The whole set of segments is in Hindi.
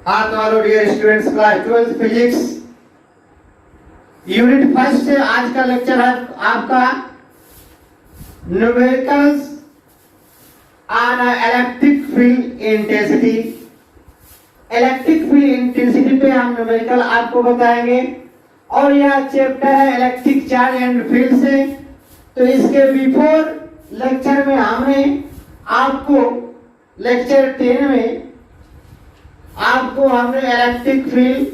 हाँ तो hello dear students, class 12 physics unit first से आज का लेक्चर है आपका numericals on electric field intensity. Electric field intensity पे हम न्यूमेरिकल आपको बताएंगे और यह चैप्टर है इलेक्ट्रिक चार्ज एंड फील्ड से। तो इसके बिफोर लेक्चर में हमने आपको लेक्चर 10 में आपको हमने electric field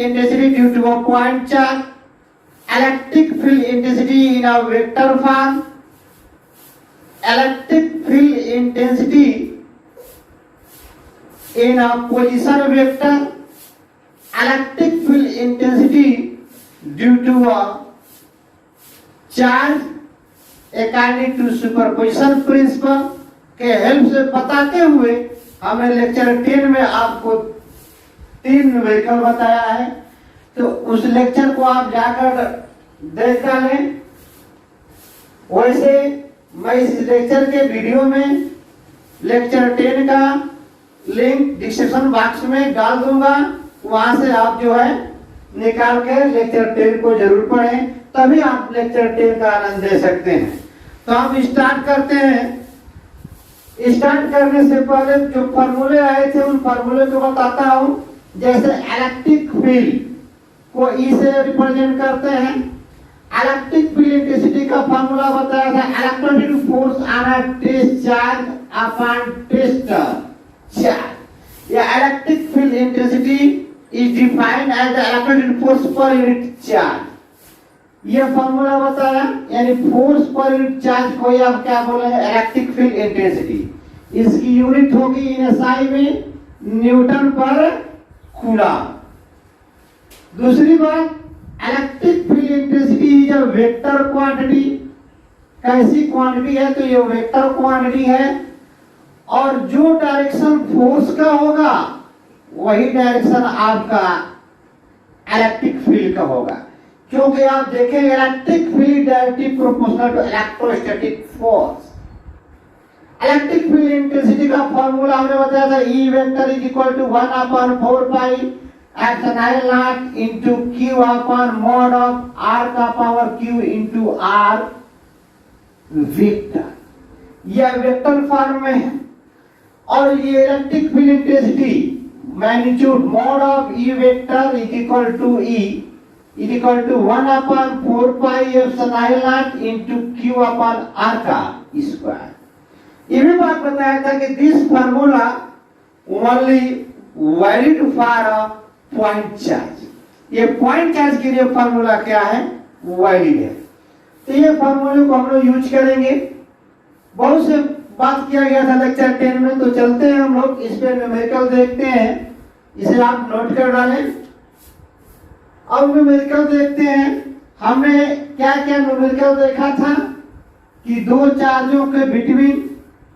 intensity due to a point charge, electric field intensity in a vector form, electric field intensity in a position vector, electric field intensity due to a charge according to superposition principle के हेल्प से बताते हुए हमने लेक्चर 10 में आपको 3 न्यूमेरिकल बताया है। तो उस लेक्चर को आप जाकर देख डालें। वैसे मैं इस लेक्चर के वीडियो में लेक्चर 10 का लिंक डिस्क्रिप्शन बॉक्स में डाल दूंगा, वहां से आप जो है निकाल के लेक्चर 10 को जरूर पढ़ें, तभी आप लेक्चर 10 का आनंद ले सकते हैं। तो हम स्टार्ट करते हैं। स्टार्ट करने से पहले जो फॉर्मूले आए थे उन फॉर्मूले को बताता हूं। जैसे इलेक्ट्रिक फील्ड को ई से रिप्रेजेंट करते हैं। इलेक्ट्रिक फील्ड इंटेंसिटी का फॉर्मूला बताया था, electrostatic force on a test charge upon test charge. या electric field intensity is defined as the electrostatic force per unit charge. यह फॉर्मूला बताया, यानी फोर्स पर यूनिट चार्ज को आप क्या बोले हैं, इलेक्ट्रिक फील्ड इंटेंसिटी। इसकी यूनिट होगी इन एसआई में न्यूटन पर कूलम। दूसरी बात, electric field intensity is a vector quantity. कैसी क्वांटिटी है, तो ये वेक्टर क्वांटिटी है और जो डायरेक्शन फोर्स का होगा वही डायरेक्शन आपका इलेक्ट्रिक फील्ड का होगा, क्योंकि आप देखेंगे electric field directly proportional to electrostatic force. Electric field intensity का फार्मूला हमने बताया था, E vector is equal to 1/4 pi epsilon naught into Q upon mod of R का power Q into R vector. यह वेक्टर फॉर्म में है और ये electric field intensity magnitude mod of E vector is equal to E is equal to 1/4 pi epsilon naught into Q upon R का स्क्वायर। ये भी बात बताया था कि this formula only valid for a point charge. ये पॉइंट चार्ज के लिए फार्मूला क्या है, वैलिड है। तो ये फार्मूले को हम लोग यूज करेंगे। बहुत से बात किया गया था लेक्चर 10 में, तो चलते हैं हम लोग इस पे न्यूमेरिकल देखते हैं। इसे आप नोट कर डालें। अब न्यूमेरिकल देखते हैं। हमने क्या क्या न्यूमेरिकल देखा था कि दो चार्जों के बिटवीन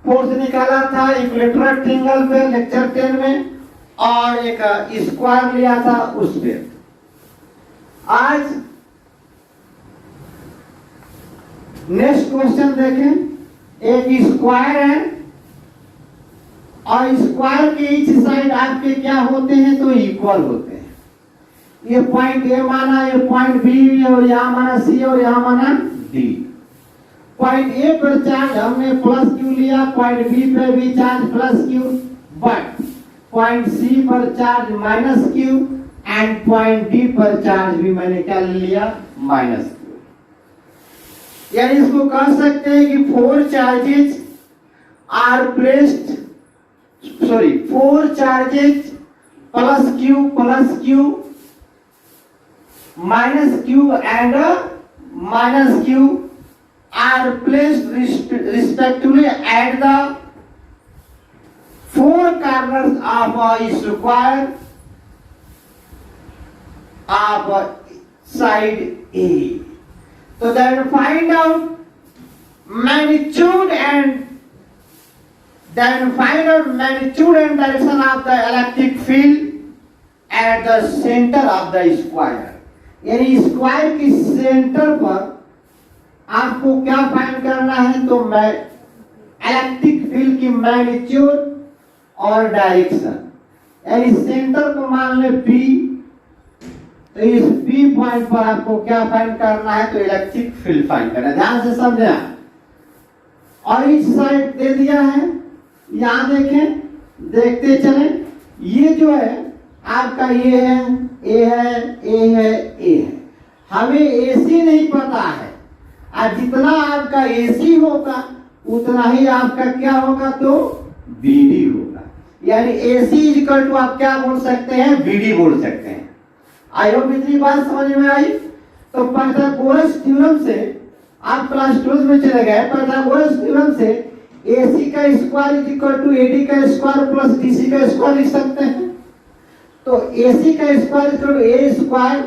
फोर्स निकाला था इक्विलैटरल ट्रायंगल पे लेक्चर 10 में, और एक स्क्वायर लिया था उस पे। आज नेक्स्ट क्वेश्चन देखें। एक स्क्वायर है और स्क्वायर के ईच साइड आपके क्या होते हैं, तो इक्वल होते हैं। ये पॉइंट ए माना, ये पॉइंट बी, और यहाँ माना सी और यहाँ माना डी। पॉइंट ए पर चार्ज हमने प्लस क्यू लिया, पॉइंट बी पर भी charge plus Q, but point C पर charge minus Q and point D पर चार्ज भी मैंने क्या लिया, माइनस क्यू। यानी इसको कह सकते हैं कि four charges plus Q minus q and minus q are placed respectively at the four corners of a square of side A. So then find out magnitude and direction of the electric field at the center of the square. यानी स्क्वायर की सेंटर पर आपको क्या फाइंड करना है, तो मैं इलेक्ट्रिक फील्ड की मैग्नीट्यूड और डायरेक्शन। यानी सेंटर को मान ले बी, तो इस बी पॉइंट पर आपको क्या फाइंड करना है, तो इलेक्ट्रिक फील्ड फाइंड करना है। ध्यान से समझना। और इस साइड दे दिया है, यहां देखें, देखते चले। ये जो है आपका ये है, ए है, ए है, ए है। हमें एसी नहीं पता है, और जितना आपका एसी होगा उतना ही आपका क्या होगा, तो बीडी होगा। यानी एसी इक्वल टू आप क्या बोल सकते हैं, बीडी बोल सकते हैं। आई होप इतनी बात समझ में आई। तो पाइथागोरस थ्योरम से आप क्लास 12 में चले गए। पाइथागोरस थ्योरम से AC का square is equal to AD का स्क्वायर प्लस DC का स्क्वायर लिख सकते हैं। तो AC का square equal to A square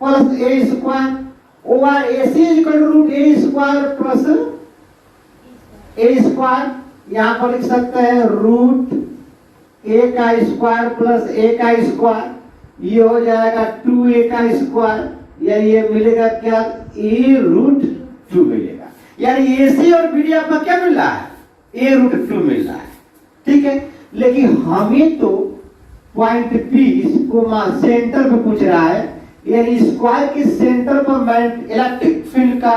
plus A square over AC is equal to root A square plus A square. यहां पर लिख सकते हैं रूट A का स्क्वायर प्लस A का स्क्वायर, ये हो जाएगा 2A का स्क्वायर, या ये मिलेगा क्या, A रूट 2 मिलेगा। यानी AC और BD आपका क्या मिल रहा है, A रूट 2 मिल रहा है। ठीक है, लेकिन हमें तो पॉइंट P इसको सेंटर पे पूछ रहा है, यानी स्क्वायर के सेंटर पर इलेक्ट्रिक फील्ड का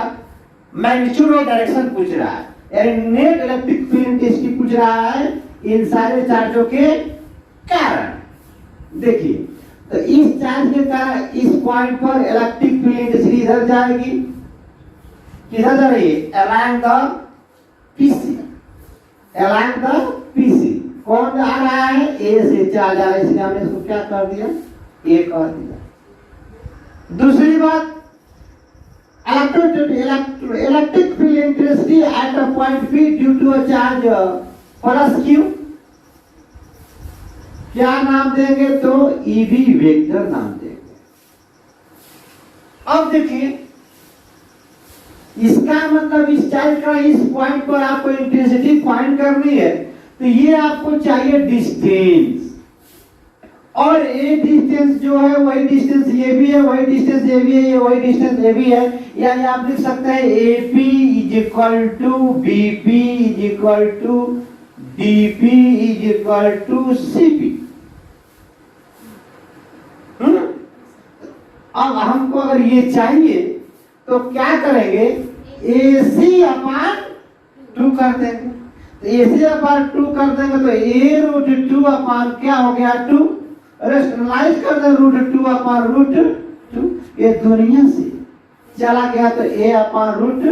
मैग्नीट्यूड और डायरेक्शन पूछ रहा है। यानी नेट इलेक्ट्रिक फील्ड इसकी पूछ रहा है इन सारे चार्जों के कारण। देखिए, तो इस चार्ज के कारण इस पॉइंट पर इलेक्ट्रिक फील्ड इंटेंसिटी इधर जाएगी, किधर जा रही है, around the PC, around the PC. कौन जा रहा है, ए से चार्ज जा रहा है, इसलिए हमने इसको क्या कर दिया, ए कर दिया। दूसरी बात, electric field intensity at a point P due to a charge plus Q, क्या नाम देंगे, तो EV वेक्टर नाम देंगे। अब देखिए, इसका मतलब इस चार्ज का इस पॉइंट पर आपको इंटेंसिटी फाइंड करनी है, तो ये आपको चाहिए डिस्टेंस, और ये डिस्टेंस जो है वही डिस्टेंस ये भी है, वही डिस्टेंस ये भी है, ये वही डिस्टेंस ये भी है। यानी आप लिख सकते हैं AP is equal to BP is equal to DP is equal to CP। अब हमको अगर ये चाहिए तो क्या करेंगे, AC अपान 2 कर देंगे। तो AC अपान 2 कर देंगे तो A रूट 2 अपान क्या हो गया, 2, रेशनलाइज कर दे रूट 2 अपान रूट 2, ये दुनिया से चला गया तो A अपान रूट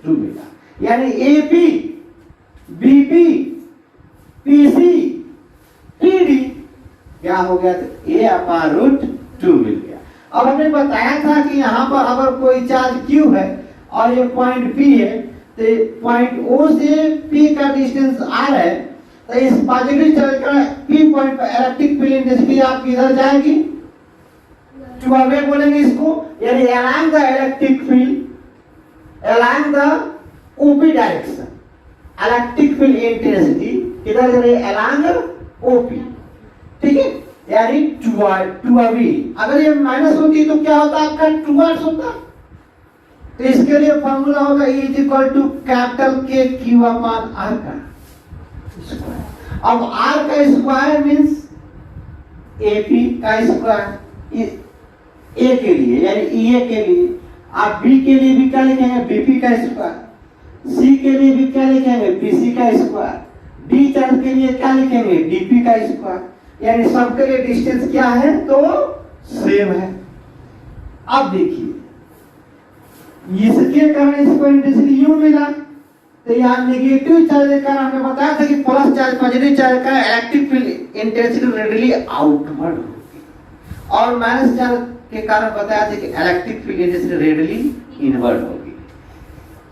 2 मिला। यानी AP BP PC PD क्या हो गया, तो A अपान रूट 2 मिल गया। अब हमने बताया था कि यहाँ पर अगर कोई चार्ज Q है और ये पॉइंट P है, तो पॉइंट O से P का डिस्टेंस R है, तो इस पॉजिटिव चार्ज का P पॉइंट पर इलेक्ट्रिक फील्ड इंटेंसिटी आपकी इधर जाएगी, टुअवे बोलेंगे इसको। यानी along the electric field, along the OP direction, electric field intensity किधर जा रही है, along OP। ठीक है, यानी टुअवे। अगर ये माइनस होती है तो क्या होता है, आपका टुवर्ड्स होता। तो इसके लिए फॉर्मूला होगा E is equal to capital K Q upon R का स्क्वायर। अब R का स्क्वायर मींस AP का स्क्वायर A के लिए, यानी EA के लिए। आप B के लिए भी क्या लिखेंगे, BP का स्क्वायर। C के लिए भी क्या लिखेंगे, BC का स्क्वायर। D चार्ज के लिए क्या लिखेंगे, DP का स्क्वायर। यानी सबके लिए डिस्टेंस क्या है, तो सेम है। अब देखिए, इसके कारण इसको इंटेंसिटी यूं मिला, तो यहाँ नेगेटिव चार्ज के कारण हमने बताया था कि प्लस चार्ज पॉजिटिव चार्ज का electric field intensity radially outward होगी, और माइनस चार्ज के कारण बताया था कि electric field intensity radially inward होगी।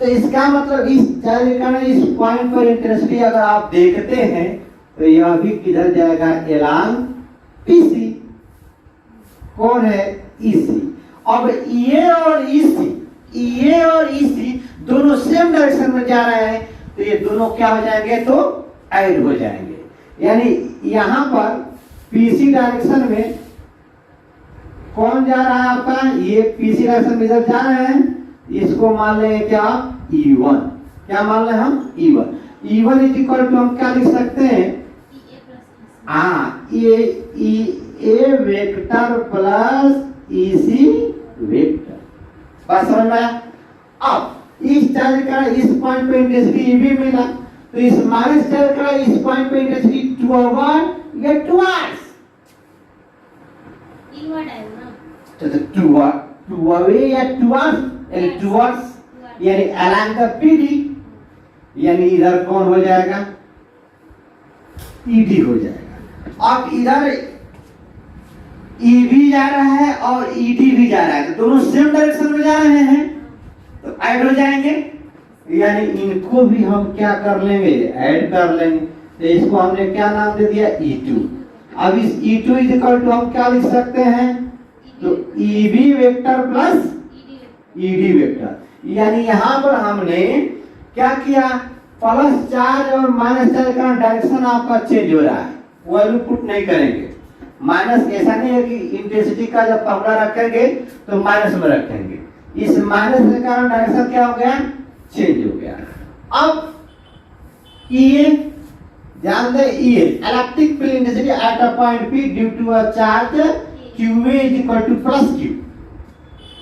तो इसका मतलब इस चार्ज के कारण इस पॉइंट पर इंटेंसिटी अगर आप देखते हैं तो यह भी किधर जाएगा, along PC। कौन है, EC। अब EA और EC दोनों सेम डायरेक्शन में जा रहे हैं, तो ये दोनों क्या हो जाएंगे, तो ऐड हो जाएंगे। यानी यहां पर PC डायरेक्शन में कौन जा रहा है आपका, ये PC डायरेक्शन में इधर जा रहे हैं, इसको मान लेंगे क्या, E1। क्या मान लें हम, E1। E1 is equal to हम क्या लिख सकते हैं, हाँ ए वेक्टर प्लस ईसी वेक्टर। बात समझ में आया? अब इस चार्ज का इस पॉइंट पे इंटेंसिटी ई भी मिला, तो इस माइनस चार्ज का इस पॉइंट पे इंटेंसिटी 2/1 या 2/2 तो 2/2 या 2/2 यानी along the PD, यानी इधर कौन हो जाएगा, ED हो जाएगा। अब इधर EB जा रहा है और ED भी जा रहा है, तो दोनों सेम डायरेक्शन में जा रहे हैं, तो ऐड हो जाएंगे, यानी इनको भी हम क्या कर लेंगे, ऐड कर लेंगे। तो इसको हमने क्या नाम दे दिया, E2। अब इस E2 इज इक्वल टू हम क्या लिख सकते हैं, तो EB vector plus ED vector, यानी यहाँ पर हमने क्या किया, प्लस चार्ज और माइनस चार्ज का डायरेक्शन आपका चेंज हो रहा है, वैल्यू पुट नहीं करेंगे। माइनस ऐसा नहीं है कि इंटेंसिटी का जब फॉर्मूला रखेंगे तो माइनस में रखेंगे, इस माइनस के कारण डायरेक्शन क्या हो गया, चेंज हो गया। अब EA ध्यान दें, EA electric field intensity at a point P due to a charge QA is equal to plus Q।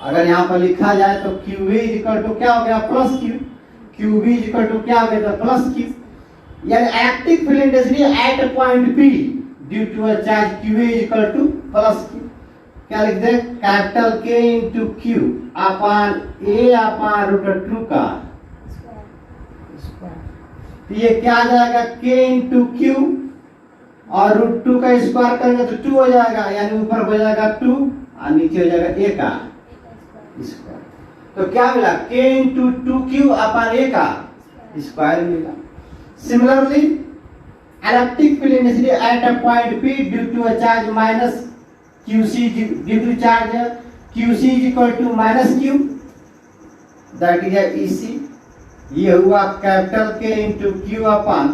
अगर यहाँ पर लिखा जाए तो QA इज इक्वल टू क्या हो गया, plus Q, QB is equal to क्या हो गया, तो प्लस Q, यानी electric field intensity at a point P due to a charge QA is equal to plus Q। क्या लिख दे, capital K into Q upon A upon √2 का तो ये क्या आ जाएगा, K इंटू Q और √2 का स्क्वायर करेंगे तो 2 हो जाएगा, यानी ऊपर हो जाएगा 2 और नीचे हो जाएगा A का स्क्वायर। तो क्या मिला, K into 2Q upon A का स्क्वायर मिला। Similarly electric field intensity at a point P due to a charge minus QC due to charge QC is equal to minus Q, that is EC। ये हुआ capital K into Q upon,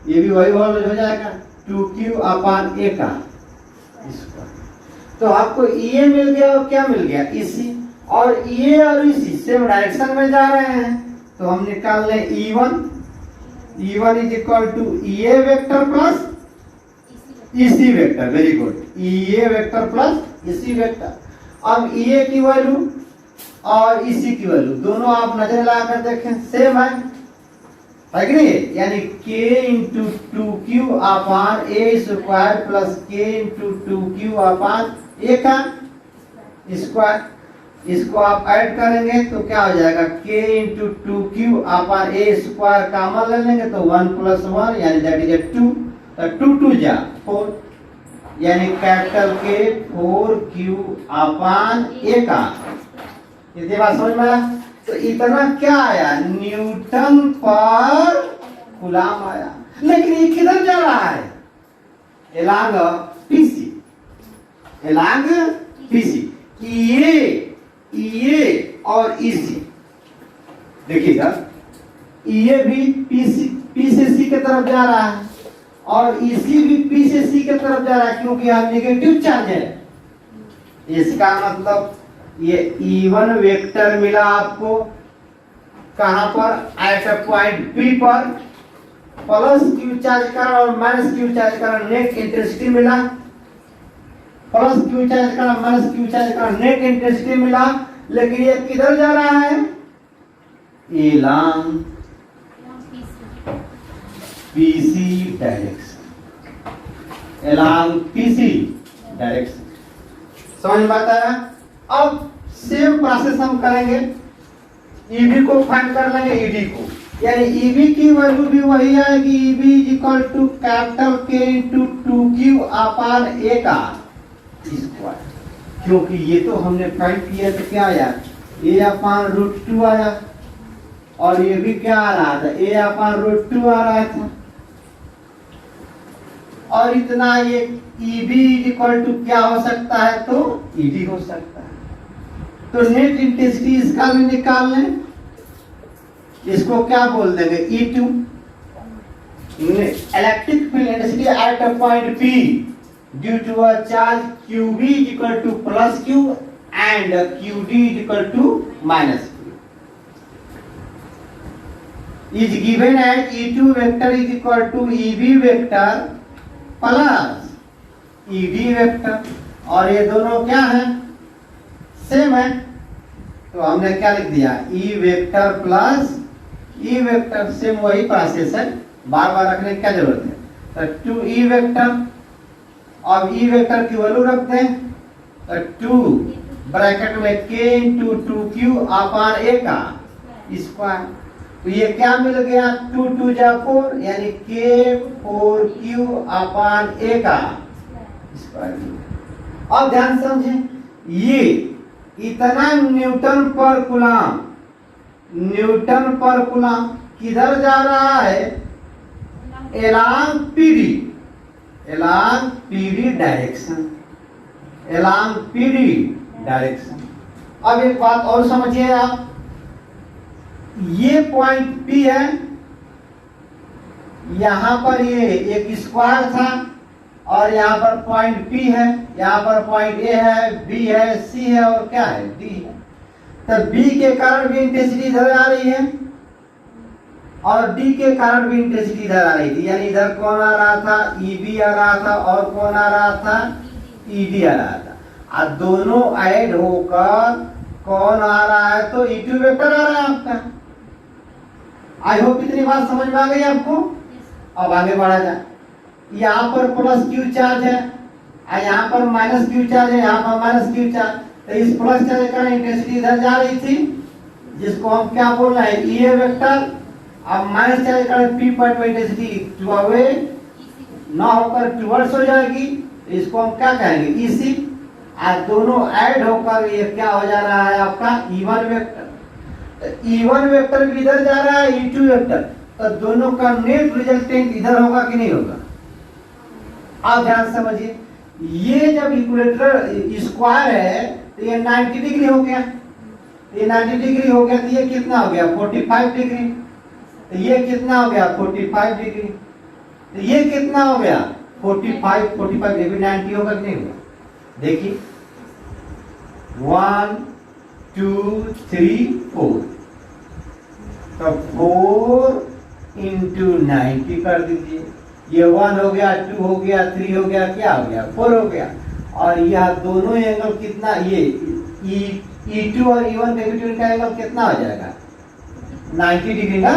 ये भी वही हो जाएगा 2Q अपॉन A का स्क्वायर। तो आपको EA मिल गया और क्या मिल गया, EC, और EA और EC सेम डायरेक्शन में जा रहे हैं, तो हम निकाल लें E1 is equal to EA vector plus EC vector. Very good, EA vector plus EC vector. अब EA की वैल्यू और EC की वैल्यू दोनों आप नजर लगाकर देखें, सेम है कि नहीं, यानी K into 2Q upon A square plus K into 2Q upon A का स्क्वायर। इसको आप ऐड करेंगे तो क्या हो जाएगा, K into 2Q upon A square common ले लेंगे तो 1 प्लस 1 यानी दैट इज 2, तो 2 2 जा 4, यानी capital K 4Q upon A का। इतनी बात समझ में आया? तो इतना क्या आया, न्यूटन पर कूलम आया। लेकिन ये किधर जा रहा है, along PC, along PC। EA और EC देखिएगा, EA भी P से C के तरफ जा रहा है और EC भी P से C के तरफ जा रहा है, क्योंकि यहाँ नेगेटिव चार्ज है। इसका मतलब ये E1 वेक्टर मिला आपको कहां पर, एट अ पॉइंट P पर, प्लस Q चार्ज का और माइनस Q चार्ज का नेट इंटेंसिटी मिला, प्लस Q चार्ज का माइनस Q चार्ज का नेट इंटेंसिटी मिला। लेकिन ये किधर जा रहा है, along PC direction, along PC direction. समझ में आता है? अब सेम प्रोसेस हम करेंगे, EB को फाइंड कर लेंगे ED को, यानी EB की वैल्यू भी वही आएगी, EB is equal to capital K into 2Q upon A का स्क्वायर। क्योंकि ये तो हमने फाइंड किया तो क्या आया, A अपॉन √2 आया, और ये भी क्या आ रहा था, A अपॉन √2 आ रहा था, और इतना ये EB इज इक्वल टू क्या हो सकता है, तो ED हो सकता है। तो नेट इंटेंसिटी इसका भी निकाल लें, इसको क्या बोल देंगे, E2। Electric field intensity at a point P due to a charge QB is equal to plus Q and QD is equal to minus Q। Is given as E2 vector is equal to EB vector plus ED vector, और ये दोनों क्या है, सेम है। तो हमने क्या लिख दिया, E vector plus E vector, same वही प्रोसेस है, बार बार रखने की क्या जरूरत है। तो 2E वेक्टर, अब E वेक्टर की वैल्यू रखते हैं, तो 2 ब्रैकेट में K into 2Q upon A का स्क्वायर। तो ये क्या मिल गया, 2 2 जा 4 यानी K 4Q अपॉन A का स्क्वायर। अब ध्यान समझें, ये इतना न्यूटन पर कूलम, न्यूटन पर कूलम किधर जा रहा है, along PD, along PD direction, along PD direction. अब एक बात और समझिए आप, ये पॉइंट P है, यहां पर ये एक स्क्वायर था, और यहाँ पर पॉइंट P है, यहाँ पर पॉइंट A है, B है, C है, और क्या है, D है। तो B के कारण भी इंटेंसिटी इधर आ रही है, और D के कारण भी इंटेंसिटी इधर आ रही थी, यानी इधर कौन आ रहा था, EB आ रहा था, और कौन आ रहा था, ED आ रहा था। और दोनों ऐड होकर कौन आ रहा है, तो E2 वेक्टर आ रहा है आपका। आई होप इतनी बात समझ में आ गई आपको। अब आगे बढ़ा जाए, यहाँ पर प्लस Q चार्ज है, यहाँ पर माइनस Q चार्ज है, यहाँ पर माइनस Q चार्ज। तो इस प्लस चार्ज का इंटेंसिटी इधर जा रही थी, जिसको हम क्या बोल रहे हैं, EA वेक्टर। अब माइनस चार्ज का P पॉइंट में इंटेंसिटी अवे ना होकर टुवर्ड्स हो जाएगी, इसको हम क्या कहेंगे, EC। आज दोनों ऐड होकर ये क्या हो जा रहा है, आपका E1 वेक्टर। E1 वेक्टर भी इधर जा रहा है, E2 वेक्टर, तो दोनों का नेट रिजल्टेंट इधर होगा कि नहीं होगा। आप ध्यान समझिए, ये जब इक्वेटर स्क्वायर है तो ये 90 डिग्री हो गया, ये 90 डिग्री हो गया, तो ये कितना हो गया, 45 डिग्री। तो ये कितना हो गया, 45 डिग्री। तो ये कितना हो गया, 45 डिग्री, 90 होगा कि नहीं होगा। देखिए 1 2 3 4, तो 4 इंटू 90 कर दीजिए, ये 1 हो गया, 2 हो गया, 3 हो गया, क्या हो गया, 4 हो गया। और यह दोनों एंगल कितना, ये E2 और E1 के बीच का एंगल कितना हो जाएगा, 90 डिग्री ना,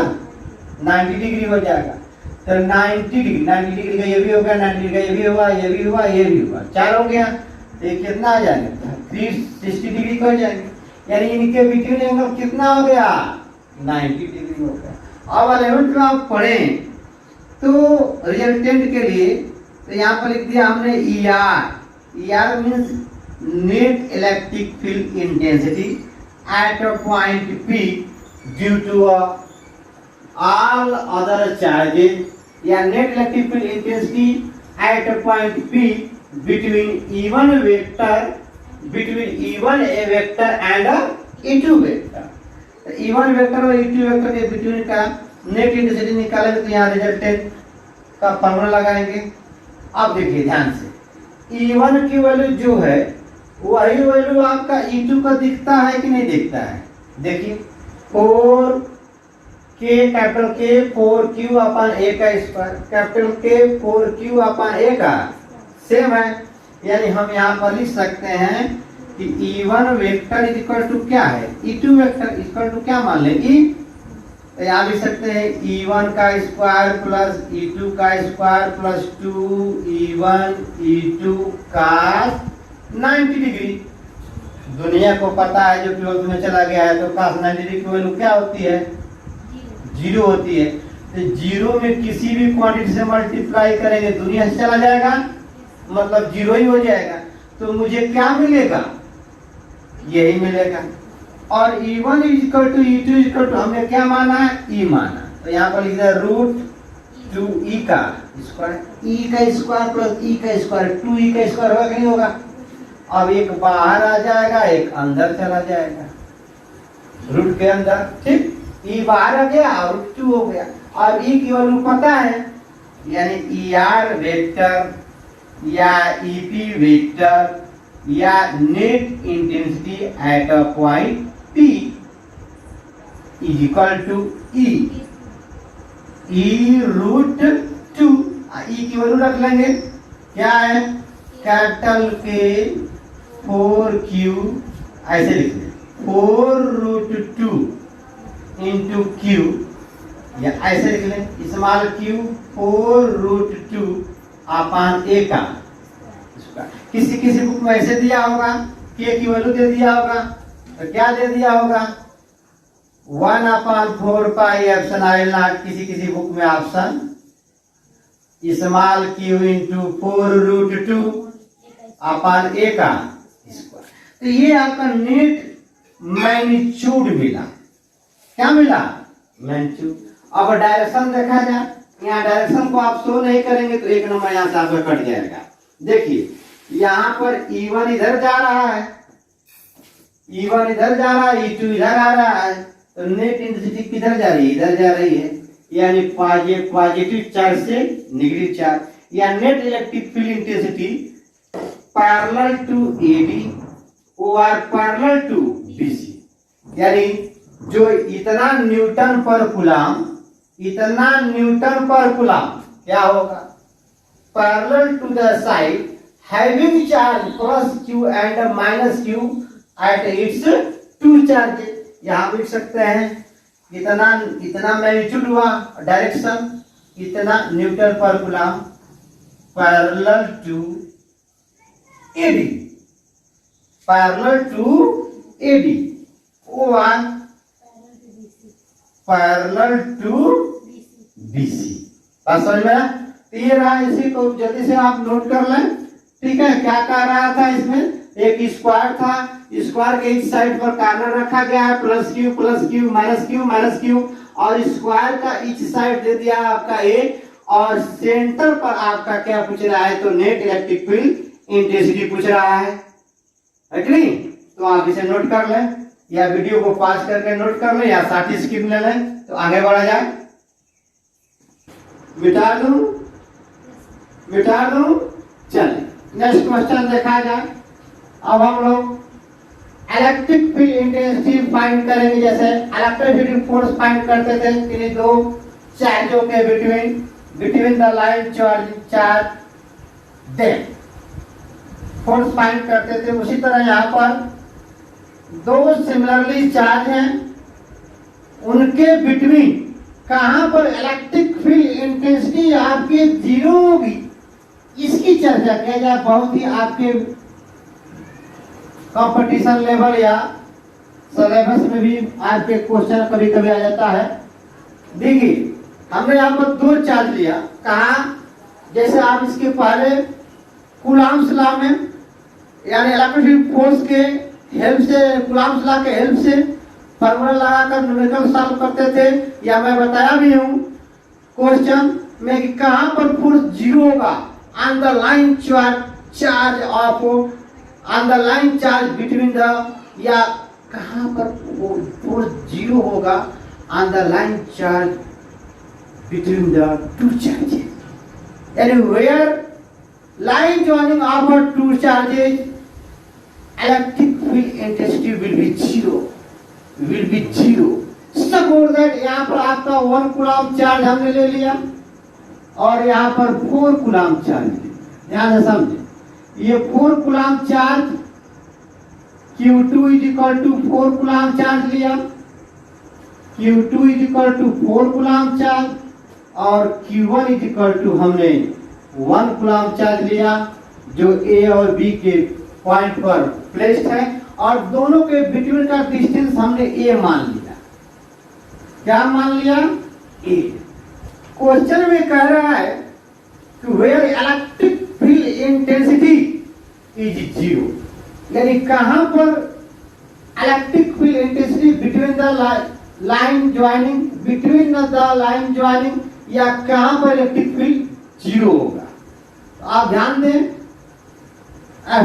90 डिग्री हो जाएगा। तो 90 डिग्री का ये भी हो गया, 90 डिग्री का ये भी हुआ, ये भी हुआ, ये भी हुआ, 4 हो गया। तो ये कितना आ जाएगा, 360 डिग्री का हो जाएगा, यानी इनके बिटवीन एंगल कितना हो गया, 90 डिग्री हो गया। अब 11th में आप पढ़ें तो रिजल्टेंट के लिए, तो यहाँ पर लिख दिया हमने ER means net electric field intensity at a point P due to all other charges, या net electric field intensity at a point P between E1 vector, between E1 a vector and E2 vector। E1 vector और E2 वेक्टर के बिटवीन का नेट इंटेंसिटी निकालेंगे, तो यहाँ रिजल्टेंट का फॉर्मूला लगाएंगे। अब देखिए ध्यान से, E1 की वैल्यू जो है वही वैल्यू आपका E2 का दिखता है कि नहीं दिखता है। देखिए 4K capital K 4Q upon A का square, capital K 4Q upon A का सेम है, यानी हम यहाँ पर लिख सकते हैं कि E1 vector is equal to क्या है, E2 वेक्टर इक्वल टू क्या मान लें, E। तो यहाँ लिख सकते हैं E1 का स्क्वायर प्लस E2 का स्क्वायर प्लस 2E1 E2 का 90 डिग्री। दुनिया को पता है, जो 12th में चला गया है, तो cos 90 डिग्री की वैल्यू क्या होती है, 0 होती है। तो 0 में किसी भी क्वांटिटी से मल्टीप्लाई करेंगे दुनिया से चला जाएगा, मतलब 0 ही हो जाएगा। तो मुझे क्या मिलेगा, यही मिलेगा। और E1 equal to E2 equal to हमने क्या माना है, E माना, तो यहाँ पर लिख दिया √2E का स्क्वायर, E का स्क्वायर प्लस E का स्क्वायर, 2E का स्क्वायर होगा कि नहीं होगा। अब एक बाहर आ जाएगा, एक अंदर चला जाएगा, रूट के अंदर, ठीक। E बाहर आ गया और √2 हो गया। और E की वैल्यू पता है, यानी ER वेक्टर या EP वेक्टर या net intensity at a point P is equal to E। E root two, E की वैल्यू रख लेंगे क्या है, कैपिटल के 4Q, ऐसे लिख लें 4√2 इंटू Q, या ऐसे लिख लें स्मॉल q 4√2 अपान a का। किसी किसी बुक में ऐसे दिया होगा, k की वैल्यू दे दिया होगा, तो क्या दे दिया होगा 1/4 पाई एप्सिलॉन नॉट, किसी किसी बुक में option small q into 4√2 upon a का स्क्वायर। तो ये आपका नेट मैग्नीट्यूड मिला, क्या मिला, मैग्नीट्यूड। अब डायरेक्शन देखा जाए, यहाँ डायरेक्शन को आप शो नहीं करेंगे तो एक नंबर यहाँ से आपका कट जाएगा। देखिए यहाँ पर E1 इधर जा रहा है, E1 इधर जा रहा है, E2 इधर आ रहा है, तो नेट इंटेंसिटी किधर जा रही है, इधर जा रही है, यानी पॉजिटिव चार्ज से नेगेटिव चार्ज, या net electric field intensity parallel to AB और पैरेलल टू BC, यानी जो इतना न्यूटन पर कूलम, इतना न्यूटन पर कूलम क्या होगा, parallel to the side having charge plus q and minus q at its two charges. यहां लिख सकते हैं इतना इतना मैग्नीट्यूड हुआ, डायरेक्शन इतना न्यूटन पर coulomb parallel to AD, parallel to AD और पैरेलल टू BC। बात समझ में आया? तो ये रहा, इसी को जल्दी से आप नोट कर लें। ठीक है, क्या कह रहा था इसमें, एक स्क्वायर था, स्क्वायर के इस साइड पर कार्नर रखा गया है प्लस क्यू माइनस क्यू, और स्क्वायर का इच साइड दे दिया आपका A, और सेंटर पर आपका क्या पूछ रहा है, तो नेट इलेक्ट्रिक फील्ड इंटेंसिटी पूछ रहा है कि नहीं। तो आप इसे नोट कर लें, या वीडियो को पॉज करके नोट कर लें, या साथ ही स्किप ले लें, तो आगे बढ़ा जाए। मिटा दूं, चलिए नेक्स्ट क्वेश्चन देखा जाए। अब हम लोग इलेक्ट्रिक फील्ड इंटेंसिटी फाइंड करेंगे, जैसे इलेक्ट्रोस्टैटिक फोर्स फाइंड करते थे किन्हीं दो चार्जों के between the line charge then force find करते थे। उसी तरह यहाँ पर दो सिमिलरली चार्ज हैं, उनके बिटवीन कहां पर इलेक्ट्रिक फील्ड इंटेंसिटी आपकी जीरो होगी, इसकी चर्चा किया जाए। बहुत ही आपके कंपटीशन लेवल या सिलेबस में भी आपके क्वेश्चन कभी कभी आ जाता है। देखिए हमने यहाँ पर दो चार्ज लिया, कहा जैसे आप इसके पहले कूलॉम्स लॉ में, यानी इलेक्ट्रिक फोर्स के हेल्प से, कूलॉम्स लॉ के हेल्प से फॉर्मूला लगाकर न्यूमेरिकल सॉल्व करते थे, या मैं बताया भी हूं क्वेश्चन में कि कहां पर फोर्स जीरो होगा, on the line charge of, on the line charge between the, या कहां पर फोर्स जीरो होगा on the line charge between the two charges, यानी where line joining of two charges electric field intensity will be zero, suppose that यहाँ पर आपका 1 कूलम चार्ज हमने ले लिया और यहाँ पर 4 कूलम चार्ज, ध्यान से समझे, ये 4 coulomb charge Q2 is equal to 4 coulomb charge लिया, Q2 is equal to 4 coulomb charge, और Q1 इज इक्वल टू हमने 1 कूलम चार्ज लिया जो A और B के पॉइंट पर प्लेस्ड है, और दोनों के बिटवीन का डिस्टेंस हमने A मान लिया। क्या मान लिया, A। क्वेश्चन में कह रहा है कि where electric field intensity is zero, यानी कहां पर electric field intensity between the line joining, between the line joining, या कहां पर इलेक्ट्रिक फील्ड जीरो होगा। तो आप ध्यान दें,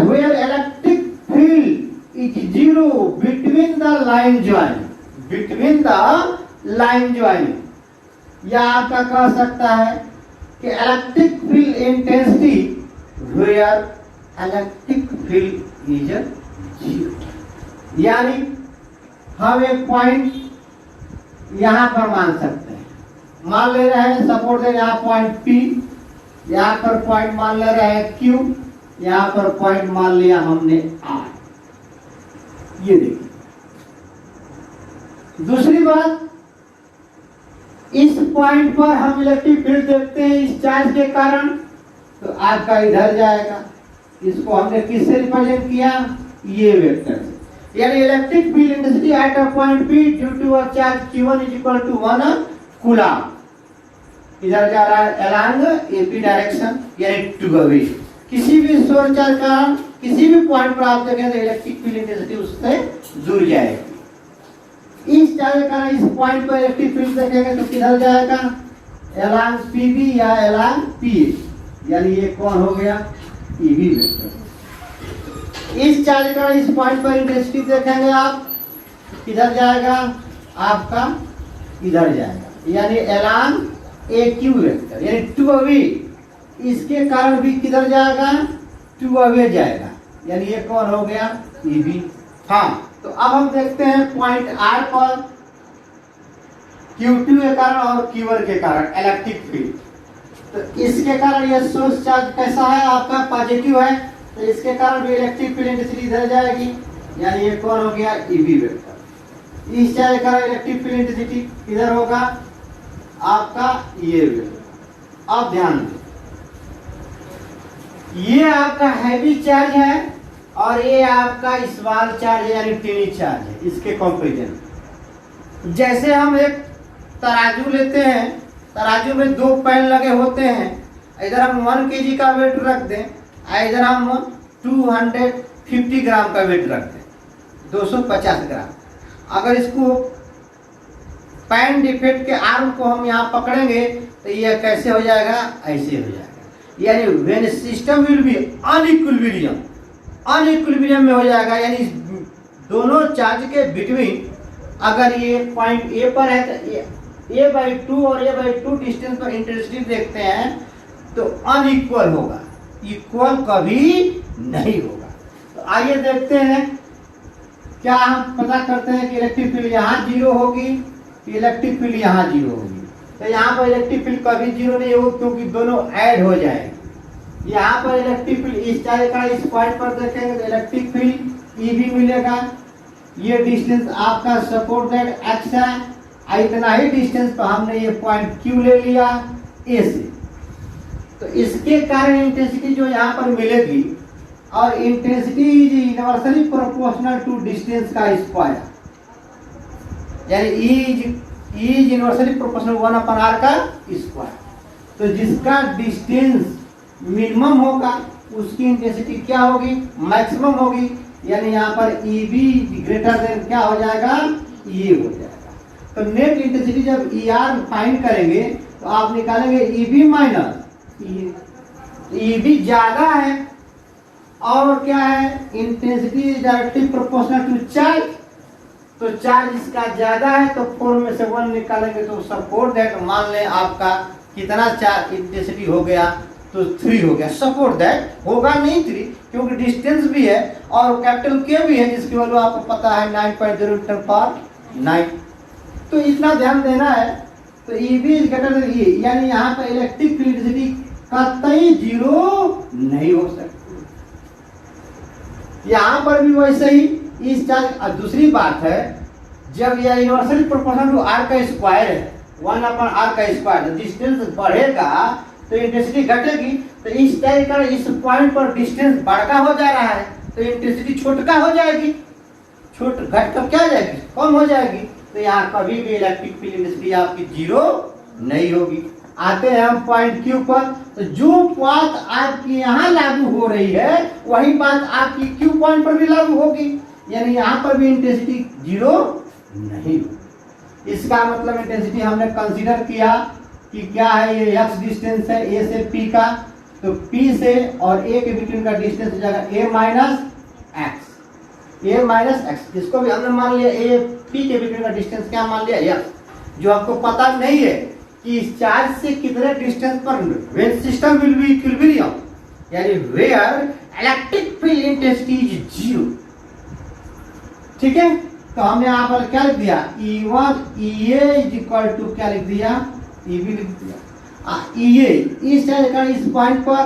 where electric field is zero between the line joining, between the line joining, या आपका कह सकता है कि electric field intensity where electric field is zero, यानी हम एक पॉइंट यहां पर मान सकते हैं, मान ले रहे हैं, सपोर्ट दे यहाँ पॉइंट P, यहाँ पर पॉइंट मान ले रहे हैं Q, यहाँ पर पॉइंट मान लिया हमने R। ये देखिए। दूसरी बात, इस पॉइंट पर हम इलेक्ट्रिक फील्ड देखते हैं इस चार्ज के कारण, तो आपका इधर जाएगा। इसको हमने किससे रिप्रेजेंट किया? ये वेक्टर से। यानी electric field intensity at a point P due to a charge Q1 is equal to 1 coulomb. इधर जा रहा है अलोंग AP डायरेक्शन, यानी टू अवे। किसी भी सोर्स चार्ज का किसी भी पॉइंट पर आप देखें तो इलेक्ट्रिक फील्ड इंटेंसिटी उससे जुड़ जाएगी। इस चार्ज का इस पॉइंट पर इलेक्ट्रिक फील्ड देखेंगे तो किधर जाएगा? अलोंग PB या अलोंग PA, यानी ये कौन हो गया? EB vector. इस चार्ज का इस पॉइंट पर इंटेंसिटी देखेंगे आप, किधर जाएगा? आपका इधर जाएगा, यानी अलोंग AQ वेक्टर, यानी टू अवे। इसके कारण भी किधर जाएगा? टू अवे जाएगा, यानी ये कौन हो गया? EB। हाँ, तो अब हम देखते हैं पॉइंट R पर Q2 के कारण और Q1 के कारण इलेक्ट्रिक फील्ड। तो इसके कारण ये सोर्स चार्ज कैसा है? आपका पॉजिटिव है, तो इसके कारण भी इलेक्ट्रिक फील्ड इंटेंसिटी इधर जाएगी, यानी ये कौन हो गया? EB vector. इस चार्ज का इलेक्ट्रिक फील्ड इंटेंसिटी इधर होगा आपका ये वेक्टर। अब ध्यान दें, ये आपका हैवी चार्ज है और ये आपका स्मॉल चार्ज है, यानी टीनी चार्ज है। इसके कंपैरिजन, जैसे हम एक तराजू लेते हैं, तराजू में दो पैन लगे होते हैं, इधर हम 1 kg का वेट रख दें, इधर हम 250 ग्राम का वेट रख दें, 250 ग्राम। अगर इसको पैन डिफेक्ट के आर्म को हम यहाँ पकड़ेंगे तो ये कैसे हो जाएगा? ऐसे हो जाएगा, यानी व्हेन सिस्टम विल बी अनइक्विलिब्रियम, अनइक्विलिब्रियम में हो जाएगा। यानी दोनों चार्ज के बिटवीन अगर ये पॉइंट A पर है तो A/2 और A/2 डिस्टेंस पर इंटेंसिटी देखते हैं तो अनइक्वल होगा, इक्वल कभी नहीं होगा। तो आइए देखते हैं, क्या हम पता करते हैं कि इलेक्ट्रिक फील्ड यहाँ 0 होगी, इलेक्ट्रिक फील्ड यहाँ 0 होगी। तो यहाँ पर इलेक्ट्रिक फील्ड कभी 0 नहीं होगी, क्योंकि दोनों ऐड हो जाएंगे। यहाँ पर इलेक्ट्रिक फील्ड इस चार्ज का इस पॉइंट पर देखेंगे तो इलेक्ट्रिक फील्ड EB मिलेगा। ये डिस्टेंस आपका सपोर्ट दैट X है, इतना ही डिस्टेंस पर हमने ये पॉइंट Q ले लिया A से। तो इसके कारण इंटेंसिटी जो यहाँ पर मिलेगी, और intensity is universally proportional to distance का स्क्वायर, यानी इज यूनिवर्सली प्रोपोर्शनल 1/r का स्क्वायर। तो जिसका डिस्टेंस मिनिमम होगा उसकी इंटेंसिटी क्या होगी? मैक्सिमम होगी, यानी यहाँ पर EB ग्रेटर देन क्या हो जाएगा? ये हो जाएगा। तो नेट इंटेंसिटी जब ER फाइंड करेंगे तो आप निकालेंगे EB माइनस EB ज्यादा है, और क्या है? Intensity is directly proportional to charge. तो चार्ज इसका ज्यादा है तो 4 में से 1 निकालेंगे तो सपोर्ट दैट, मान लें आपका कितना चार्ज इंटेंसिटी हो गया? तो 3 हो गया। सपोर्ट दैट होगा नहीं 3, क्योंकि डिस्टेंस भी है और कैपिटल K भी है, जिसकी वैल्यू आपको पता है 9.0 × 9। तो इतना ध्यान देना है। तो EB is greater than E, यानी यहाँ पर इलेक्ट्रिक फील्ड इंटेंसिटी कतई 0 नहीं हो सकती। यहाँ पर भी वैसे ही इस चार्ज। दूसरी बात है, जब यह यूनिवर्सली प्रोपोर्शनल टू R का स्क्वायर है, 1/r का स्क्वायर, डिस्टेंस बढ़ेगा तो इंटेंसिटी घटेगी। तो इस चार्ज का इस पॉइंट पर डिस्टेंस बढ़ता हो जा रहा है तो इंटेंसिटी छोटका हो जाएगी, घट कर क्या हो जाएगी? कम हो जाएगी। तो यहाँ कभी भी इलेक्ट्रिक फील्ड इंटेंसिटी आपकी 0 नहीं होगी। आते हैं हम पॉइंट Q पर, तो जो बात आपकी यहाँ लागू हो रही है वही बात आपकी Q पॉइंट पर भी लागू होगी, यानी यहाँ पर भी इंटेंसिटी 0 नहीं होगी। इसका मतलब इंटेंसिटी हमने कंसीडर किया कि क्या है? ये x डिस्टेंस है A से P का, तो P से और A के बिटवीन का डिस्टेंस हो जाएगा A माइनस x। इसको भी हमने मान लिया A P के बिटवीन का डिस्टेंस क्या मान लिया? x। जो आपको पता नहीं है कि इस चार्ज से कितने डिस्टेंस पर when system will be equilibrium, यानी where electric field intensity is 0। ठीक है, तो हमने यहाँ पर क्या लिख दिया? E1 EA is equal to क्या लिख दिया? ये भी लिख दिया। ये इस चार्ज का इस पॉइंट पर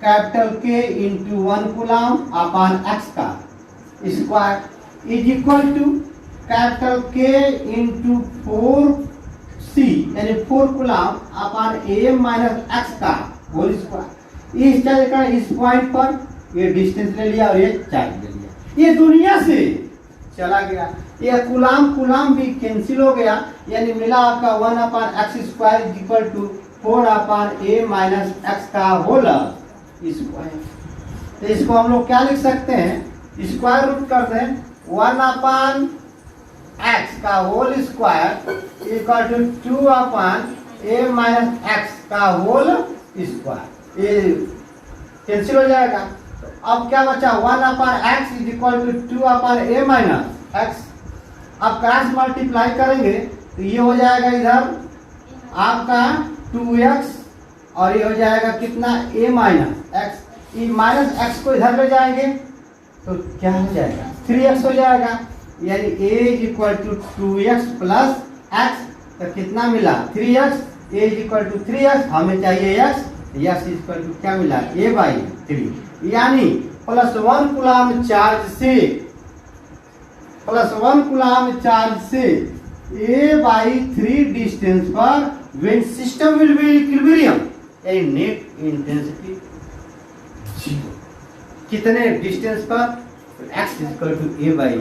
capital K into 1 coulomb upon x का square is equal to capital K into 4c यानी 4 coulomb upon a minus x का होल स्क्वायर। इस चार्ज का इस पॉइंट पर ये डिस्टेंस ले लिया और ये चार्ज ले लिया, ये दुनिया से चला गया। ये कूलम कूलम भी कैंसिल हो गया, यानी मिला आपका 1 upon x square is equal to 4 upon a minus x का होल स्क्वायर। तो इसको हम लोग क्या लिख सकते हैं, स्क्वायर रूट कर दें 1 अपॉन एक्स का whole square equal to 2 upon a minus x का होल स्क्वायर। ये कैंसिल हो जाएगा, तो अब क्या बचा 1 upon x is equal to 2 upon a minus x. अब क्रॉस मल्टीप्लाई करेंगे तो ये हो जाएगा इधर आपका 2x और ये हो जाएगा कितना a माइनस एक्स। ये माइनस एक्स को इधर ले जाएंगे तो क्या हो जाएगा 3x हो जाएगा, यानी a is equal to 2x plus x. तो कितना मिला 3x, a is equal to 3x, हमें चाहिए x, x is equal to क्या मिला a बाई 3, यानी प्लस 1 कूलम चार्ज से a बाई 3 डिस्टेंस पर when system will be equilibrium यानी नेट इंटेंसिटी 0 कितने डिस्टेंस पर x equal to a by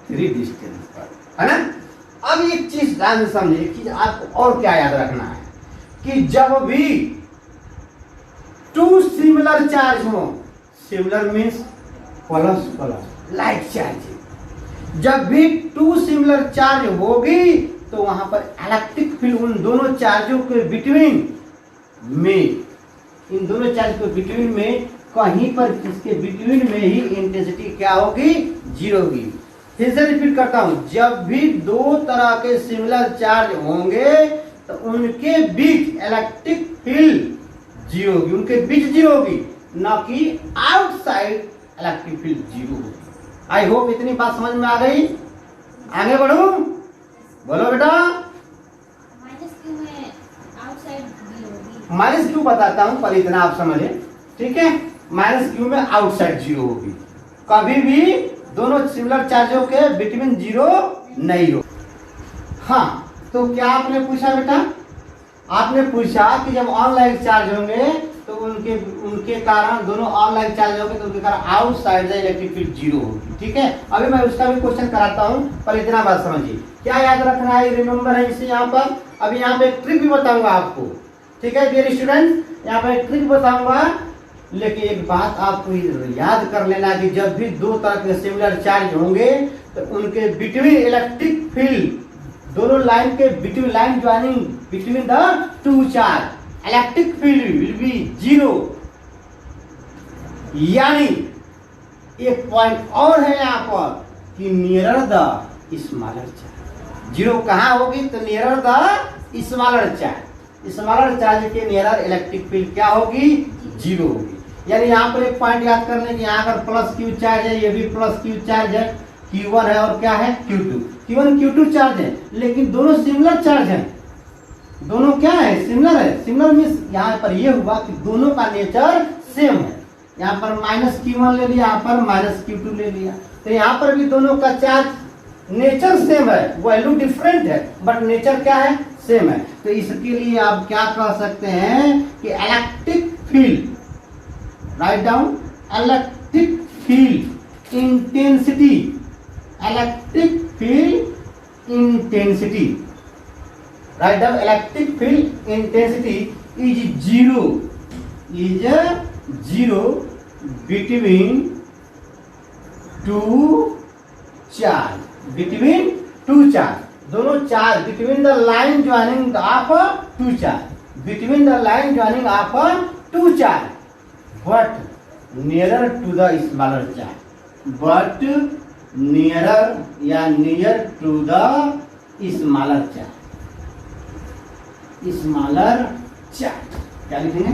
3 distance पर, है ना। अब एक चीज ध्यान से समझिए कि आपको और क्या याद रखना है कि जब भी टू सिमिलर चार्ज हो, similar means plus plus like charge, जब भी टू सिमिलर चार्ज होगी तो वहां पर इलेक्ट्रिक फील्ड उन दोनों चार्जों के बिटवीन में, इन दोनों चार्ज के बिटवीन में कहीं पर इसके बिटवीन में ही इंटेंसिटी क्या होगी 0 होगी। फिर से रिपीट करता हूं, जब भी दो तरह के सिमिलर चार्ज होंगे तो उनके बीच इलेक्ट्रिक फील्ड 0 होगी, उनके बीच 0 होगी, न कि आउटसाइड इलेक्ट्रिक फील्ड 0 होगी। आई होप इतनी बात समझ में आ गई। आगे बढ़ू, बोलो बेटा। माइनस क्यू बताता हूं, पर इतना आप समझे, ठीक है। माइनस क्यू में आउटसाइड 0 होगी, कभी भी दोनों सिमिलर चार्जों के बिटवीन 0 नहीं हो। हाँ, तो क्या आपने पूछा बेटा, आपने पूछा कि जब ऑनलाइन चार्ज होंगे तो उनके कारण दोनों ऑनलाइन चार्ज होंगे तो उनके कारण आउटसाइड द इलेक्ट्रिक फील्ड 0 होगी, ठीक है। अभी मैं उसका भी क्वेश्चन कराता हूं, पर इतना बात समझिए, क्या याद रखना है, रिमेंबर है इसे यहाँ पर। अभी यहाँ पे एक ट्रिक भी बताऊंगा आपको, ठीक है डियर स्टूडेंट, यहाँ पर एक ट्रिक बताऊंगा, लेकिन एक बात आपको याद कर लेना कि जब भी दो तरह के सिमिलर चार्ज होंगे तो उनके बिटवीन इलेक्ट्रिक फील्ड, दोनों लाइन के between, line joining between the two charge, electric field will be 0। यानी एक पॉइंट और है यहाँ पर कि नियरर द स्मॉलर चार्ज, 0 कहाँ होगी तो nearer the smaller charge, smaller charge के नियरर इलेक्ट्रिक फील्ड क्या होगी 0 होगी। यानी यहाँ पर एक पॉइंट याद कर लें कि यहाँ अगर प्लस क्यू चार्ज है, ये भी प्लस क्यू चार्ज है, Q1 है और क्या है Q2, Q1 Q2 चार्ज है, लेकिन दोनों सिमिलर चार्ज है, दोनों क्या है सिमिलर है। सिमिलर मीन्स यहाँ पर ये हुआ कि दोनों का नेचर सेम है, यहाँ पर माइनस Q1 ले लिया, यहाँ पर माइनस Q2 ले लिया, तो यहाँ पर भी दोनों का चार्ज नेचर सेम है, वैल्यू डिफरेंट है बट नेचर क्या है सेम है। तो इसके लिए आप क्या कह सकते हैं कि electric field, write down, electric field intensity, electric field intensity, write down, electric field intensity is 0 between two charge, between two charge, दोनों charge between the line joining of two charge, between the line joining of two charge, but nearer to the smaller charge, but nearer या near to the smaller charge, smaller charge क्या लिखेंगे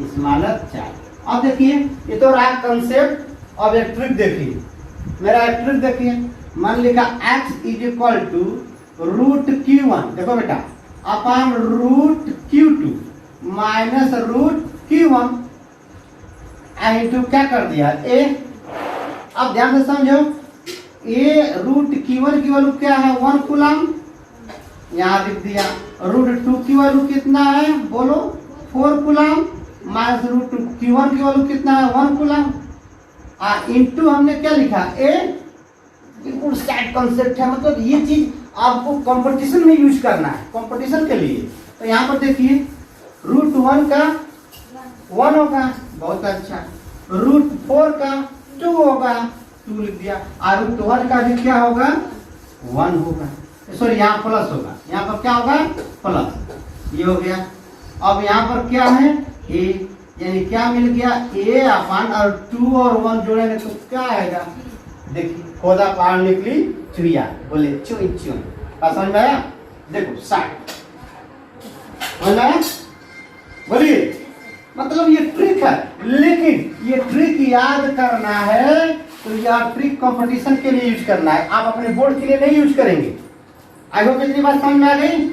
स्मॉलर चार्ज। अब देखिए ये तो रहा कंसेप्ट। अब एक ट्रिक देखिए, मेरा एक ट्रिक देखिए, मान लिखा x is equal to root Q1, देखो बेटा upon root Q2 minus root Q1 into क्या कर दिया ए। अब ध्यान से समझो, ए रूट Q1 की वैल्यू क्या है 1 कूलम, यहाँ लिख दिया। रूट 2 की वैल्यू कितना है बोलो 4 कूलम, माइनस रूट Q1 की वैल्यू कितना है 1 कूलम, इंटू हमने क्या लिखा ए। बिल्कुल सेट कॉन्सेप्ट है, मतलब ये चीज आपको कंपटीशन में यूज करना है, कंपटीशन के लिए। तो यहाँ पर देखिए रूट 1 का 1 होगा, बहुत अच्छा। रूट 4 का 2 होगा, 2 लिख दिया। और रूट 1 का भी क्या होगा 1 होगा, सॉरी यहाँ प्लस होगा, यहाँ पर क्या होगा प्लस, ये हो गया। अब यहाँ पर क्या है ए, यानी क्या मिल गया ए अपान और 2 और 1 जोड़ेंगे तो क्या आएगा, देखिए खोदा पार निकली चुईया, बोले चुई चुई। समझ में आया, देखो 60 समझ में आया, बोलिए। मतलब ये ट्रिक है, लेकिन ये ट्रिक याद करना है तो यह ट्रिक कंपटीशन के लिए यूज करना है, आप अपने बोर्ड के लिए नहीं यूज करेंगे। आई होप इतनी बात समझ में आ गई।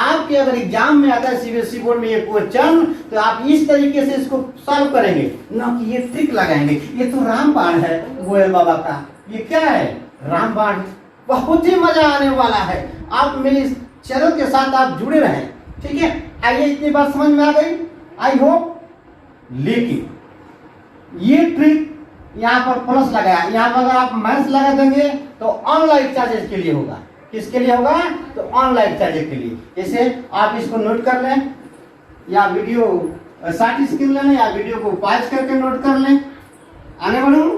आपके अगर एग्जाम में आता है सीबीएसई बोर्ड में ये क्वेश्चन, तो आप इस तरीके से इसको सॉल्व करेंगे, ना कि ये ट्रिक लगाएंगे। ये तो रामबाण है गोयल बाबा का, ये क्या है रामबाण, बहुत ही मजा आने वाला है। आप मेरे इस चैनल के साथ आप जुड़े रहें, ठीक है। आइए इतनी बात समझ में आ गई आई होप। लेकिन ये ट्रिक यहाँ पर प्लस लगाया, यहाँ पर अगर आप माइनस लगा देंगे तो ऑनलाइन चार्जेस के लिए होगा। किसके लिए होगा, तो ऑनलाइन चार्जेस के लिए। जैसे आप इसको नोट कर लें, या वीडियो शॉर्ट स्क्रीन ले लें, या वीडियो को पॉज करके नोट कर लें। आगे बढ़ूं,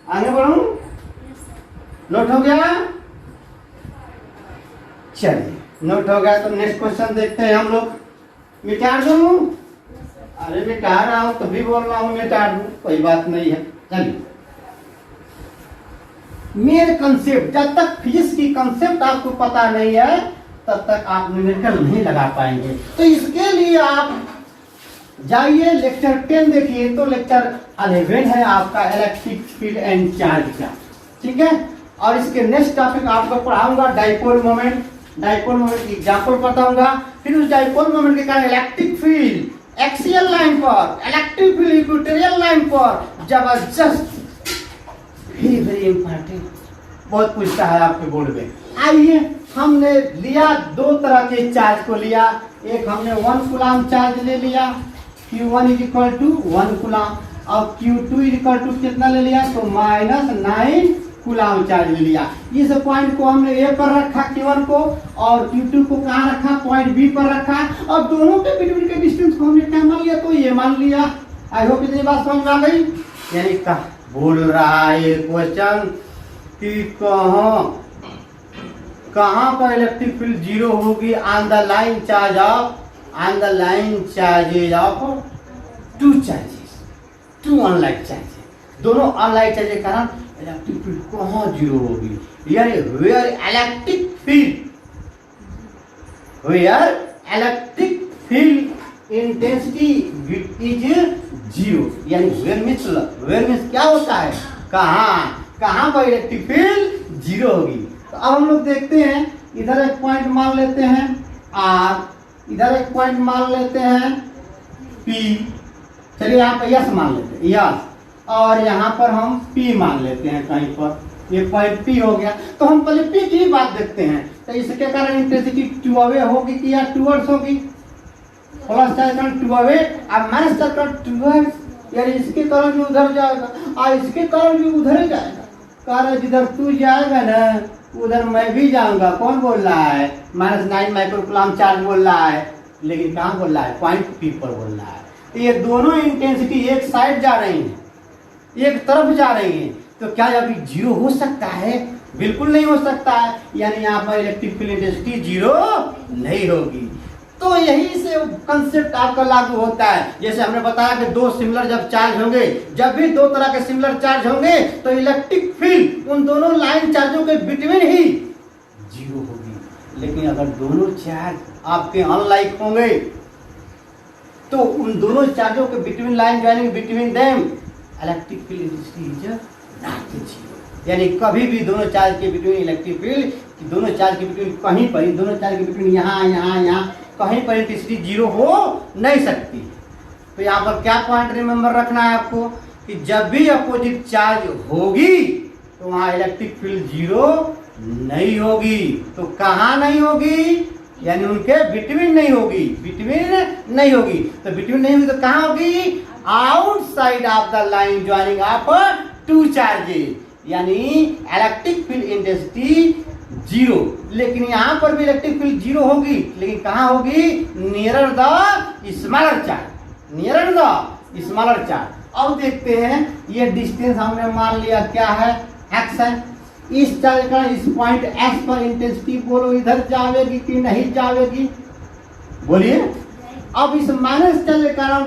आगे बढ़ूं, नोट हो गया, चलिए नोट हो गया। तो नेक्स्ट क्वेश्चन देखते हैं हम लोग। मिटा दूं, अरे मिटा रहा हूं तभी बोल रहा हूं मिटा दूं, कोई बात नहीं है। चलिए मेन कंसेप्ट, जब तक फिजिक्स की कंसेप्ट आपको पता नहीं है तब तक आप न्यूमेरिकल नहीं लगा पाएंगे। तो इसके लिए आप जाइए लेक्चर 10 देखिए, तो लेक्चर 11 है आपका इलेक्ट्रिक फील्ड एंड चार्ज का, ठीक है। और इसके नेक्स्ट टॉपिक आपको पढ़ाऊंगा डाइपोल मोमेंट। डाइपोल मोमेंट की एग्जांपल बताऊंगा, फिर उस डाइपोल मोमेंट के कारण इलेक्ट्रिक फील्ड एक्सियल लाइन पर, इलेक्ट्रिक फील्ड इक्वेटोरियल लाइन पर जबरदस्त, वेरी इंपॉर्टेंट, बहुत पूछता है आपके बोर्ड में। आइए हमने लिया दो तरह के चार्ज को लिया, एक हमने 1 कूलम चार्ज ले लिया, Q1 is equal to 1 coulomb, और Q2 इज इक्वल टू कितना ले लिया, तो -9 कूलम चार्ज ले लिया। इस पॉइंट को हमने ए पर रखा Q1 को, और Q2 को कहाँ रखा, पॉइंट बी पर रखा, और दोनों के बिटवीन के डिस्टेंस को हमने क्या मान लिया, तो ये मान लिया। आई होप इतनी बात समझ में आ गई। यानी का बोल रहा है ये क्वेश्चन कि कहाँ पर इलेक्ट्रिक फील्ड 0 होगी, on the line charge of, on the line charges of 2 charges, 2 unlike charges, दोनों अनलाइक चार्ज के कारण इलेक्ट्रिक फील्ड कहाँ 0 होगी, यानी where electric field intensity is 0, यानी वेयर मींस क्या होता है, कहाँ पर इलेक्ट्रिक फील्ड 0 होगी। तो अब हम लोग देखते हैं, इधर एक पॉइंट मान लेते हैं R, इधर एक पॉइंट मान लेते हैं P, चलिए यहाँ पर यस मान लेते हैं यस, और यहाँ पर हम P मान लेते हैं कहीं पर, ये पॉइंट P हो गया। तो हम पहले P की बात देखते हैं, तो इसके कारण इंटेंसिटी 2 अवे होगी कि या टूवर्ड्स होगी, प्लस चार्ज कारण 2 अवे और माइनस चार्ज कारण टूवर्ड्स, यानी इसके कारण भी उधर जाएगा और इसके कारण भी उधर जाएगा। कारण जिधर तू जाएगा ना उधर मैं भी जाऊंगा। कौन बोल रहा है, -9 माइक्रोकूलम चार्ज बोल रहा है, लेकिन कहाँ बोल रहा है, पॉइंट P पर बोल रहा है। तो ये दोनों इंटेंसिटी एक साइड जा रही है, एक तरफ जा रही है, तो क्या अभी 0 हो सकता है, बिल्कुल नहीं हो सकता है, यानी यहाँ पर इलेक्ट्रिक फील्ड इंटेंसिटी 0 नहीं होगी। तो यही से कंसेप्ट आपका लागू होता है। जैसे हमने बताया कि 2 सिमिलर जब चार्ज होंगे, जब भी 2 तरह के सिमिलर चार्ज होंगे तो इलेक्ट्रिक फील्ड उन दोनों लाइन चार्जों के बिटवीन ही 0 होगी। लेकिन अगर दोनों चार्ज आपके अनलाइक होंगे तो उन दोनों चार्जों के between line joining between them electric field intensity is not 0, यानी कभी भी दोनों चार्ज के बिटवीन इलेक्ट्रिक फील्ड कि दोनों चार्ज के बिटवीन कहीं पर ही, दोनों चार्ज के बिटवीन यहाँ यहाँ यहाँ कहीं पर इंटेंसिटी जीरो हो नहीं सकती। तो यहाँ पर क्या पॉइंट रिमेंबर रखना है आपको कि जब भी अपोजिट चार्ज होगी तो वहाँ इलेक्ट्रिक फील्ड जीरो नहीं होगी। तो कहाँ नहीं होगी, यानी उनके बिटवीन नहीं होगी, बिटवीन नहीं होगी। तो बिटवीन नहीं होगी तो कहाँ होगी, outside of the line joining of two charges, यानी इलेक्ट्रिक फील्ड इंटेंसिटी जीरो। लेकिन यहाँ पर भी इलेक्ट्रिक फील्ड जीरो होगी, लेकिन कहाँ होगी, nearer the smaller charge, nearer the smaller charge. अब देखते हैं ये डिस्टेंस हमने मान लिया क्या है, x है। इस चार्ज का इस पॉइंट x पर इंटेंसिटी बोलो इधर जाएगी कि नहीं जाएगी, बोलिए। अब इस माइनस चार्ज के कारण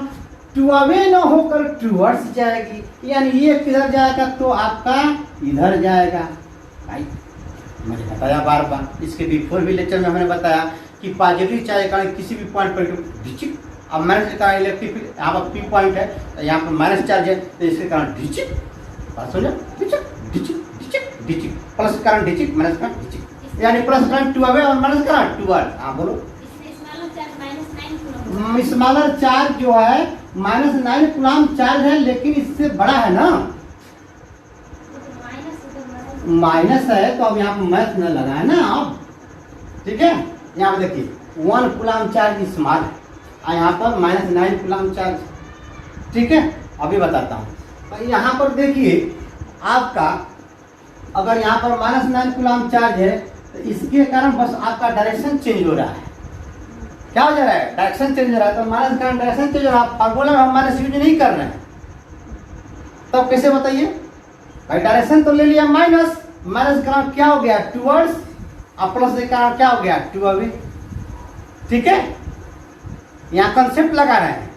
टू अवे न होकर टूवर्ड्स जाएगी, यानी ये किधर जाएगा तो आपका इधर जाएगा। भाई मैंने बताया बार बार, इसके बिफोर भी लेक्चर में हमने बताया कि पॉजिटिव चार्ज के कारण किसी भी पॉइंट पर अब माइनस का इलेक्ट्रिक फील्ड यहाँ पर पी पॉइंट है, तो यहाँ पर माइनस चार्ज है, तो इसके कारण डिचिक, बात समझो, डिचिक डिचिक डिचिक डिचिक, प्लस कारण डिचिक माइनस कारण डिचिक, यानी प्लस कारण टू अवे और माइनस कारण टूवर्ड। हाँ बोलो। स्मॉलर चार्ज जो है -9 कूलम चार्ज है, लेकिन इससे बड़ा है ना, माइनस है तो अब यहाँ पर मैथ न लगाए ना अब, ठीक है। यहाँ पर देखिए 1 कूलम चार्ज स्मॉल है और यहाँ पर -9 कूलम चार्ज, ठीक है। अभी बताता हूँ। तो यहाँ पर देखिए आपका अगर यहाँ पर -9 कूलम चार्ज है तो इसके कारण बस आपका डायरेक्शन चेंज हो रहा है। क्या हो जा रहा है, डायरेक्शन चेंज हो रहा है। तो माइनस कारण डायरेक्शन चेंज हो रहा है, फार्मूला में हम माइनस यूज नहीं कर रहे हैं, तो कैसे बताइए भाई, डायरेक्शन तो ले लिया माइनस, माइनस कारण क्या हो गया टूवर्ड्स, और प्लस के कारण क्या हो गया टू अवे, ठीक है। यहाँ कंसेप्ट लगा रहे हैं,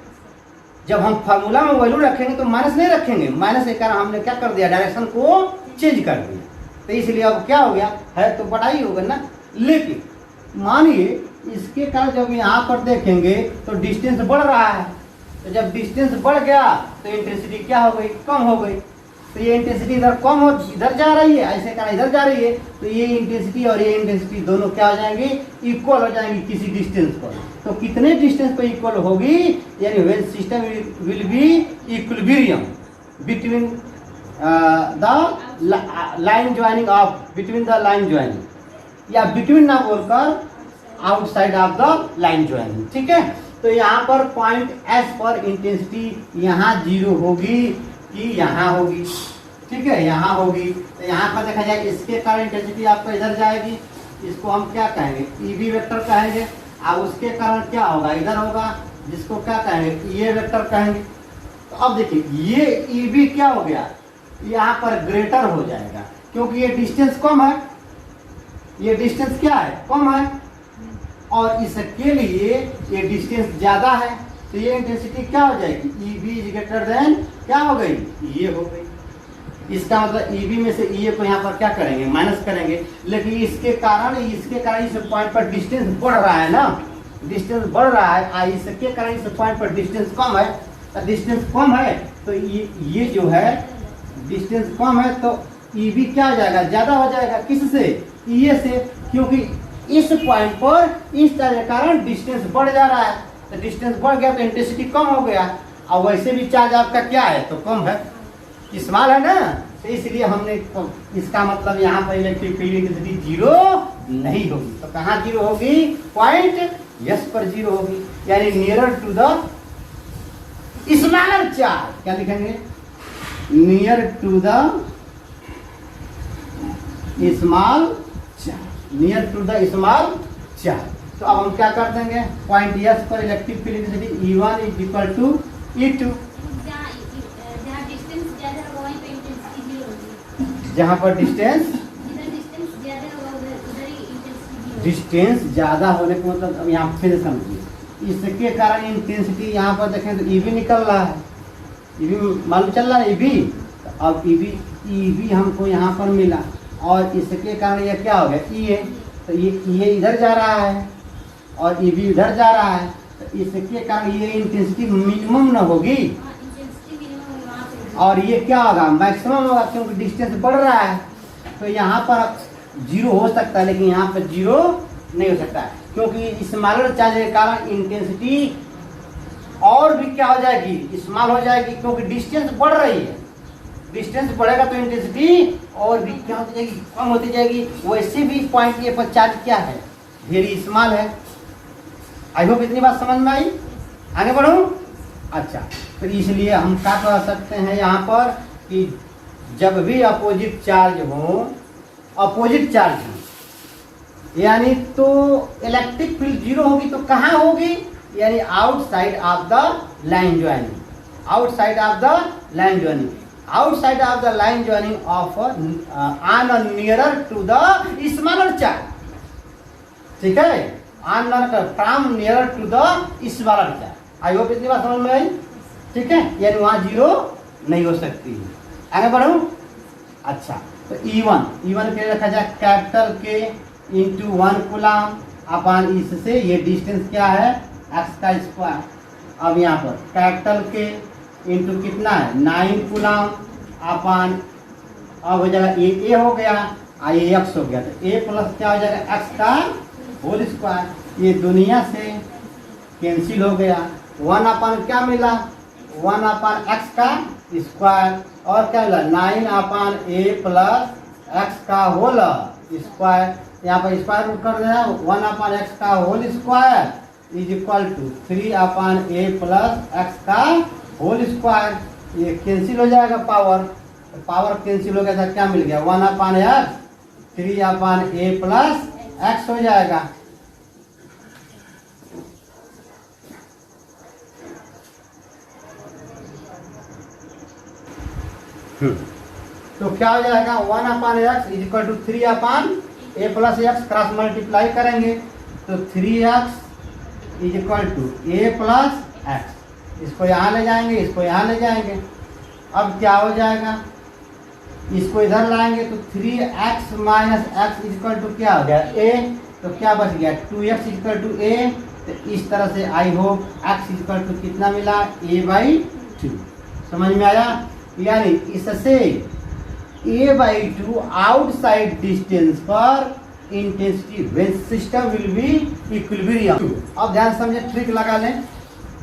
जब हम फार्मूला में वैल्यू रखेंगे तो माइनस नहीं रखेंगे, माइनस के कारण हमने क्या कर दिया, डायरेक्शन को चेंज कर दिया। तो इसलिए अब क्या हो गया है तो बड़ा ही होगा ना। लेकिन मानिए इसके कारण जब यहाँ पर देखेंगे तो डिस्टेंस बढ़ रहा है, तो जब डिस्टेंस बढ़ गया तो इंटेंसिटी क्या हो गई, कम हो गई। तो ये इंटेंसिटी इधर कम हो, इधर जा रही है, ऐसे कारण इधर जा रही है, तो ये इंटेंसिटी और ये इंटेंसिटी दोनों क्या हो जाएंगी, इक्वल हो जाएंगी किसी डिस्टेंस पर। तो कितने डिस्टेंस पर इक्वल होगी, यानी when system will be equilibrium between the line joining of, between the line joining, या बिटवीन ना बोलकर outside of the line joining, ठीक है। तो यहाँ पर पॉइंट एस पर इंटेंसिटी यहाँ जीरो होगी कि यहाँ होगी, ठीक है, यहाँ होगी। तो यहाँ पर देखा जाए इसके कारण इंटेंसिटी आपको इधर जाएगी, इसको हम क्या कहेंगे, ईबी वेक्टर कहेंगे। अब उसके कारण क्या होगा, इधर होगा, जिसको क्या कहेंगे, ये वेक्टर कहेंगे। तो अब देखिए ये ईबी क्या हो गया, यहाँ पर ग्रेटर हो जाएगा, क्योंकि ये डिस्टेंस कम है, ये डिस्टेंस क्या है, कम है, और इसके लिए ये डिस्टेंस ज्यादा है, तो ये इंटेंसिटी क्या हो जाएगी, ईबी इज ग्रेटर देन क्या हो गई, ये हो गई। इसका मतलब ईबी में से ये को यहाँ पर क्या करेंगे, माइनस करेंगे। लेकिन इसके कारण इस पॉइंट पर डिस्टेंस बढ़ रहा है ना, डिस्टेंस बढ़ रहा है, इसके कारण इस पॉइंट पर डिस्टेंस कम है, तो डिस्टेंस कम है तो ये जो है डिस्टेंस कम है, तो ईबी क्या हो जाएगा, ज्यादा हो जाएगा, किससे, ये से, क्योंकि इस पॉइंट पर इस तरह के कारण डिस्टेंस बढ़ जा रहा है। तो डिस्टेंस बढ़ गया तो इंटेंसिटी कम हो गया, और वैसे भी चार्ज आपका क्या है तो कम है, स्मॉल है ना, तो इसलिए हमने इसका मतलब यहाँ पर इलेक्ट्रिक फील्ड इंटेंसिटी जीरो नहीं होगी। तो कहाँ जीरो होगी, पॉइंट यस पर जीरो होगी, यानी nearer to the smaller charge, क्या लिखेंगे, near to the small charge, near to the small charge. तो अब हम क्या कर देंगे, पॉइंट यस पर electric field intensity E1 is equal to E2, जहाँ पर डिस्टेंस ज्यादा होने का मतलब, अब यहाँ फिर समझिए, इसके कारण इंटेंसिटी यहाँ पर देखें तो ईबी निकल रहा है, ईबी मालूम चल रहा है, ईबी। अब ईबी हमको यहाँ पर मिला, और इसके कारण ये क्या हो गया, ई है, तो ये इधर जा रहा है और ईबी इधर जा रहा है, तो इसके कारण ये इंटेंसिटी मिनिमम न होगी, और ये क्या होगा, मैक्सिमम होगा, क्योंकि डिस्टेंस बढ़ रहा है। तो यहाँ पर जीरो हो सकता है, लेकिन यहाँ पर जीरो नहीं हो सकता है, क्योंकि स्मॉलर चार्ज के कारण इंटेंसिटी और भी क्या हो जाएगी, स्मॉल हो जाएगी, क्योंकि डिस्टेंस बढ़ रही है। डिस्टेंस बढ़ेगा तो इंटेंसिटी और भी क्या होती जाएगी, कम होती जाएगी। वैसे भी पॉइंट ए पर चार्ज क्या है, वेरी स्मॉल है। आई होप इतनी बात समझ में आई। आगे बढ़ूं। अच्छा, तो इसलिए हम क्या कह सकते हैं यहाँ पर कि जब भी अपोजिट चार्ज हो, अपोजिट चार्ज हो, यानी तो इलेक्ट्रिक फील्ड जीरो होगी तो कहाँ होगी, यानी outside of the line joining, outside of the line joining, outside of the line joining of on nearer to the smaller charge. ठीक है, on from nearer to the smaller charge. I hope इतनी बात समझ में आई। ठीक है, यानी वहां जीरो नहीं हो सकती है। आगे बढ़ूं। अच्छा, तो E1 के लिए रखा जाए कैपिटल के इंटू 1 कूलम अपॉन इससे ये डिस्टेंस क्या है, x का स्क्वायर। अब यहाँ पर कैपिटल के इंटू कितना है 9 कूलम अपॉन, अब हो जाएगा ए हो गया और ये x हो गया, तो a प्लस क्या हो जाएगा x का होल स्क्वायर। ये दुनिया से कैंसिल हो गया। 1 अपॉन क्या मिला, 1 अपॉन x का स्क्वायर, और क्या मिला 9 अपॉन a प्लस x का होल स्क्वायर। यहाँ पर स्क्वायर रूट कर देना, 1 अपॉन x का whole square is equal to 3 upon a plus x का होल स्क्वायर। ये कैंसिल हो जाएगा पावर, तो पावर कैंसिल हो गया था, क्या मिल गया 1 upon x, 3 upon a plus x हो जाएगा। तो क्या हो जाएगा 1 upon x is equal to 3 upon a plus x, cross multiply करेंगे तो 3x is equal to a plus x. इसको यहाँ ले जाएंगे, इसको यहाँ ले जाएंगे। अब क्या हो जाएगा, इसको इधर लाएंगे तो 3x minus x is equal to क्या हो गया a, तो क्या बच गया 2x is equal to a। तो इस तरह से I hope x is equal to कितना मिला a/2। समझ में आया। यानी इससे a/2 आउटसाइड डिस्टेंस पर intensity when system will be equilibrium. अब ध्यान समझे, ट्रिक लगा लें।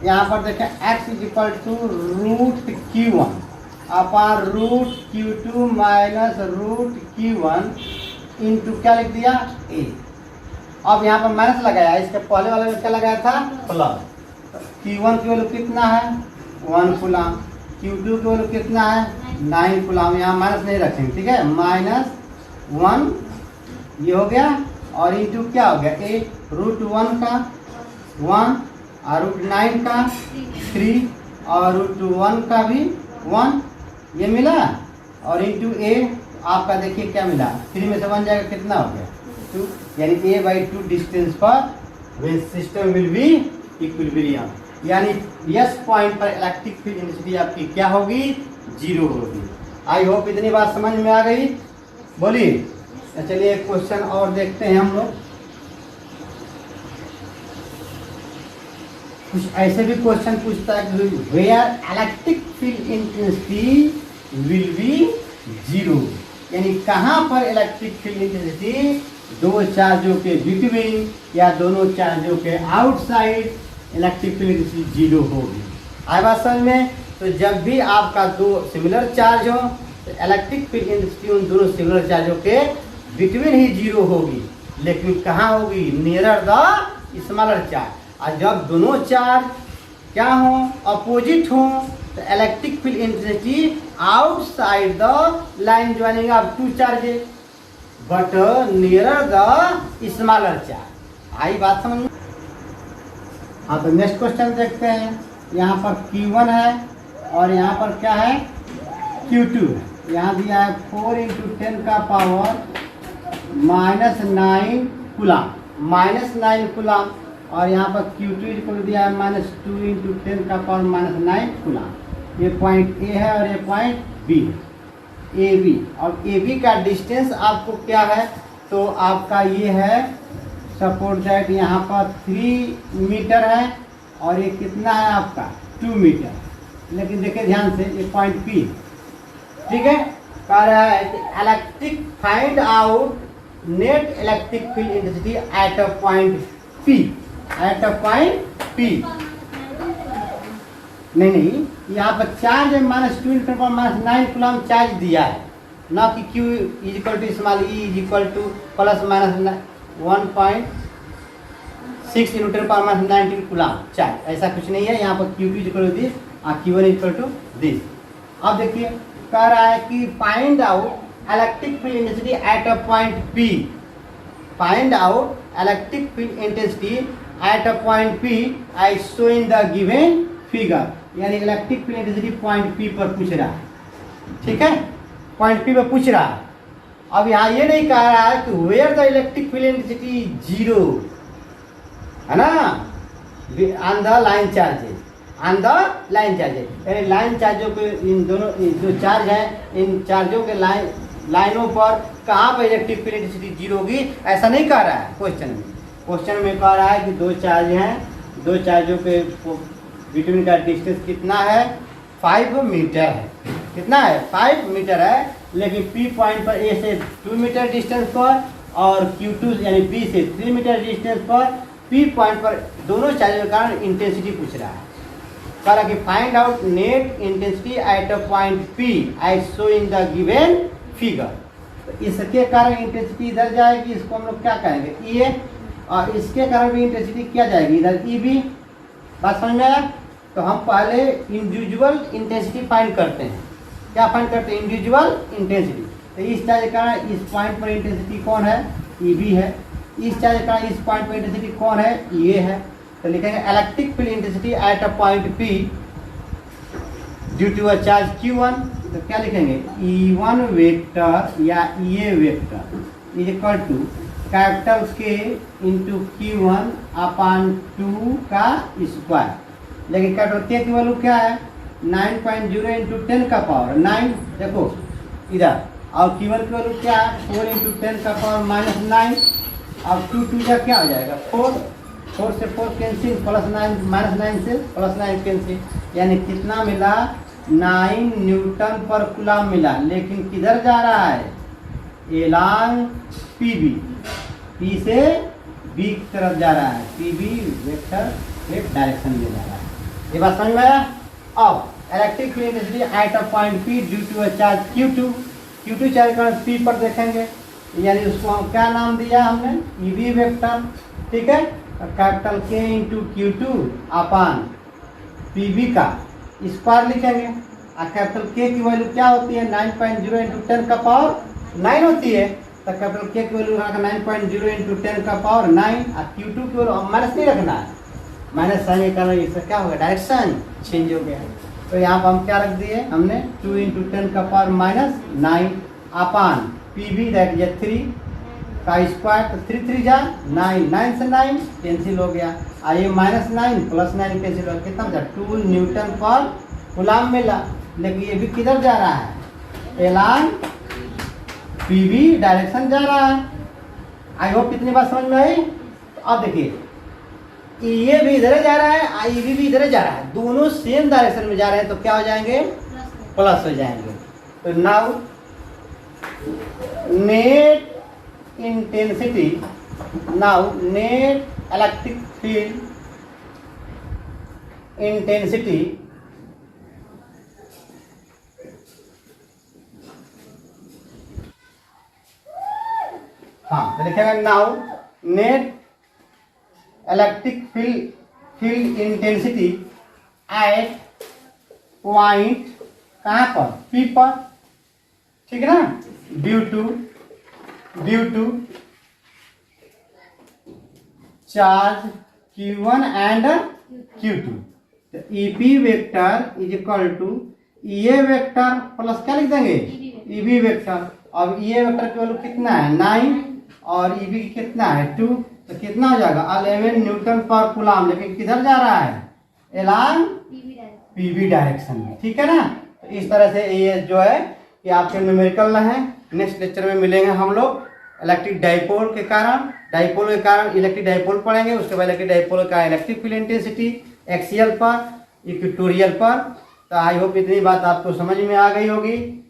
यहाँ पर देखें x is equal to root q1 upon root q2 minus root q1 into क्या लिख दिया a। अब यहाँ पर माइनस लगाया, इसके पहले वाले में क्या लगाया था प्लस। q1 की वैल्यू कितना है 1 कूलम, Q2 की वैल्यू कितना है 9 कूलम, यहाँ माइनस नहीं रखेंगे। ठीक है, -1 ये हो गया और इंटू क्या हो गया a, रूट 1 का 1 और रूट 9 का 3 और रूट 1 का भी 1, ये मिला। और इंटू a आपका देखिए क्या मिला, 3 में से 1 जाएगा कितना हो गया 2, यानी a/2 डिस्टेंस पर सिस्टम विल बी इक्विलिब्रियम। यानी यस पॉइंट पर इलेक्ट्रिक फील्ड इंटेंसिटी आपकी क्या होगी, जीरो होगी। आई होप इतनी बात समझ में आ गई। बोलिए, तो चलिए एक क्वेश्चन और देखते हैं हम लोग। कुछ ऐसे भी क्वेश्चन पूछता है कि where electric field intensity will be zero, यानी कहाँ पर इलेक्ट्रिक फील्ड इंटेंसिटी दो चार्जों के बिटवीन या दोनों चार्जों के outside electric field intensity zero होगी। आई बात समझ में। तो जब भी आपका दो सिमिलर चार्ज हो तो इलेक्ट्रिक फील्ड इंटेंसिटी उन दोनों सिमिलर चार्जों के बिटवीन ही जीरो होगी, लेकिन कहाँ होगी, नियरर द स्मॉलर चार्ज। और जब दोनों चार्ज क्या हो, अपोजिट हो, तो electric field intensity outside the line joining of two charges but nearer the smaller charge. आई बात समझ में। हाँ, तो नेक्स्ट क्वेश्चन देखते हैं। यहाँ पर Q1 है और यहाँ पर क्या है Q2 है। यहाँ दिया है 4 × 10 का पावर -9 कूलम, -9 कूलम, और यहाँ पर Q2 को दिया है -2 × 10 का पावर -9 कूलम। ये पॉइंट A है और ये पॉइंट B है, AB। और AB का डिस्टेंस आपको क्या है, तो आपका ये है सपोर्ट दैट यहाँ पर 3 मीटर है और ये कितना है आपका 2 मीटर। लेकिन देखिए ध्यान से, ये पॉइंट P, ठीक है। कह रहा है कि electric find out net electric field intensity at a point P, eight a point P। नहीं, यहाँ पर चार्ज -2 × -9 चार्ज दिया है, ना कि Q = small e = ±1.6 × 10⁻19 coulomb charge, ऐसा कुछ नहीं है। यहाँ पर Q2 = दिस और Q1 = दिस। अब देखिए कह रहा है कि find out electric field intensity at a point P, find out electric field intensity at a point P I show in the given figure. यानी electric field intensity point P पर पूछ रहा है, ठीक है, पॉइंट P पर पूछ रहा है। अब यहाँ ये नहीं कह रहा है कि where the electric field intensity 0 है ना, on the line charges, on the line charges, यानी लाइन चार्जों के इन दोनों जो चार्ज है, इन चार्जों के लाइनों पर कहाँ पर इलेक्ट्रिक फील्ड इंटेंसिटी 0 होगी, ऐसा नहीं कह रहा है क्वेश्चन में। क्वेश्चन में कह रहा है कि दो चार्ज हैं, दो चार्जों के बिटवीन का डिस्टेंस कितना है, 5 मीटर है। कितना है, 5 मीटर है, लेकिन P पॉइंट पर A से 2 मीटर डिस्टेंस पर और Q2 यानी B से 3 मीटर डिस्टेंस पर P पॉइंट पर दोनों चार्जों के कारण इंटेंसिटी पूछ रहा है। कह रहा कि find out net intensity at a point P I show in the given figure. तो इसके कारण इंटेंसिटी इधर जाएगी, इसको हम लोग क्या कहेंगे, EA, और इसके कारण भी इंटेंसिटी क्या जाएगी, इधर EB। बात समझ में आया? तो हम पहले इंडिविजुअल इंटेंसिटी फाइंड करते हैं। क्या फाइंड करते हैं, इंडिविजुअल इंटेंसिटी। तो इस चार्ज का इस पॉइंट पर इंटेंसिटी कौन है, EB है। इस चार्ज का इस पॉइंट पर इंटेंसिटी कौन है, EA है। तो लिखेंगे electric field intensity at a point P due to a charge Q1। तो क्या लिखेंगे, E1 वेक्टर या EA vector is equal to capital K into Q1 upon 2 का स्क्वायर। लेकिन कैपिटल K की वैल्यू क्या है, 9.0 इंटू 10 का पावर 9, देखो इधर, और Q1 की वैल्यू क्या है, 4 इंटू 10 का पावर -9, और 2 जा क्या हो जाएगा, 4 से 4 कैंसिल, +9 -9 से +9 कैंसिल, यानी कितना मिला, 9 न्यूटन पर कूलम मिला। लेकिन किधर जा रहा है, एलॉन्ग PB, P से B की तरफ जा रहा है, PB वेक्टर एक डायरेक्शन में जा रहा है। ये बात समझ में आया? अब electric field intensity at a point P due to a charge Q2 charge का P पर देखेंगे, यानी उसको हम क्या नाम दिया हमने, EB वेक्टर, ठीक है। कैपिटल K इंटू Q2 अपान PB का स्क्वायर लिखेंगे। और कैपिटल K की वैल्यू क्या होती है, 9.0 इंटू 10 का पावर 9 होती है। तो कैपिटल K की वैल्यू 9.0 इंटू 10 का पावर 9, और Q2 की वैल्यू माइनस नहीं रखना है, माइनस साइन के कारण इससे क्या हो गया, डायरेक्शन चेंज हो गया। तो यहाँ पर हम क्या रख दिए हमने, 2 इंटू 10 का power -9 upon PB that is 3 का स्क्वायर। तो 3 जा 9, 9 से 9 कैंसिल हो गया, और ये -9 +9 कैंसिल हो गया, कितना बचा, 2 न्यूटन पर कूलम मिला। लेकिन ये भी किधर जा रहा है, एलॉन्ग PB डायरेक्शन जा रहा है। आई होप इतनी बात समझ में आई। तो अब देखिए ये भी इधर जा रहा है, IB भी इधर जा रहा है, दोनों सेम डायरेक्शन में जा रहे हैं, तो क्या हो जाएंगे, प्लस हो जाएंगे। तो now net intensity, now net electric field intensity हाँ, तो लिखेंगे now net electric field intensity eight point कहाँ पर, P पर, ठीक है ना, due to charge Q1 and Q2। तो EP vector is equal to EA vector plus क्या लिख देंगे, EB वेक्टर। अब EA वेक्टर की वैल्यू कितना है, 9, और EB की कितना है, 2, तो कितना हो जाएगा, 11 न्यूटन पर कूलम। लेकिन किधर जा रहा है, एलॉन्ग PB डायरेक्शन में, ठीक है ना। तो इस तरह से ये जो है कि आपके न्यूमेरिकल है। नेक्स्ट लेक्चर में मिलेंगे हम लोग इलेक्ट्रिक डाइपोल के कारण इलेक्ट्रिक डाइपोल पढ़ेंगे। उसके बाद इलेक्ट्रिक डाइपोल का इलेक्ट्रिक फील्ड इंटेंसिटी एक्सियल पर, इक्वेटोरियल पर। तो आई होप इतनी बात आपको समझ में आ गई होगी।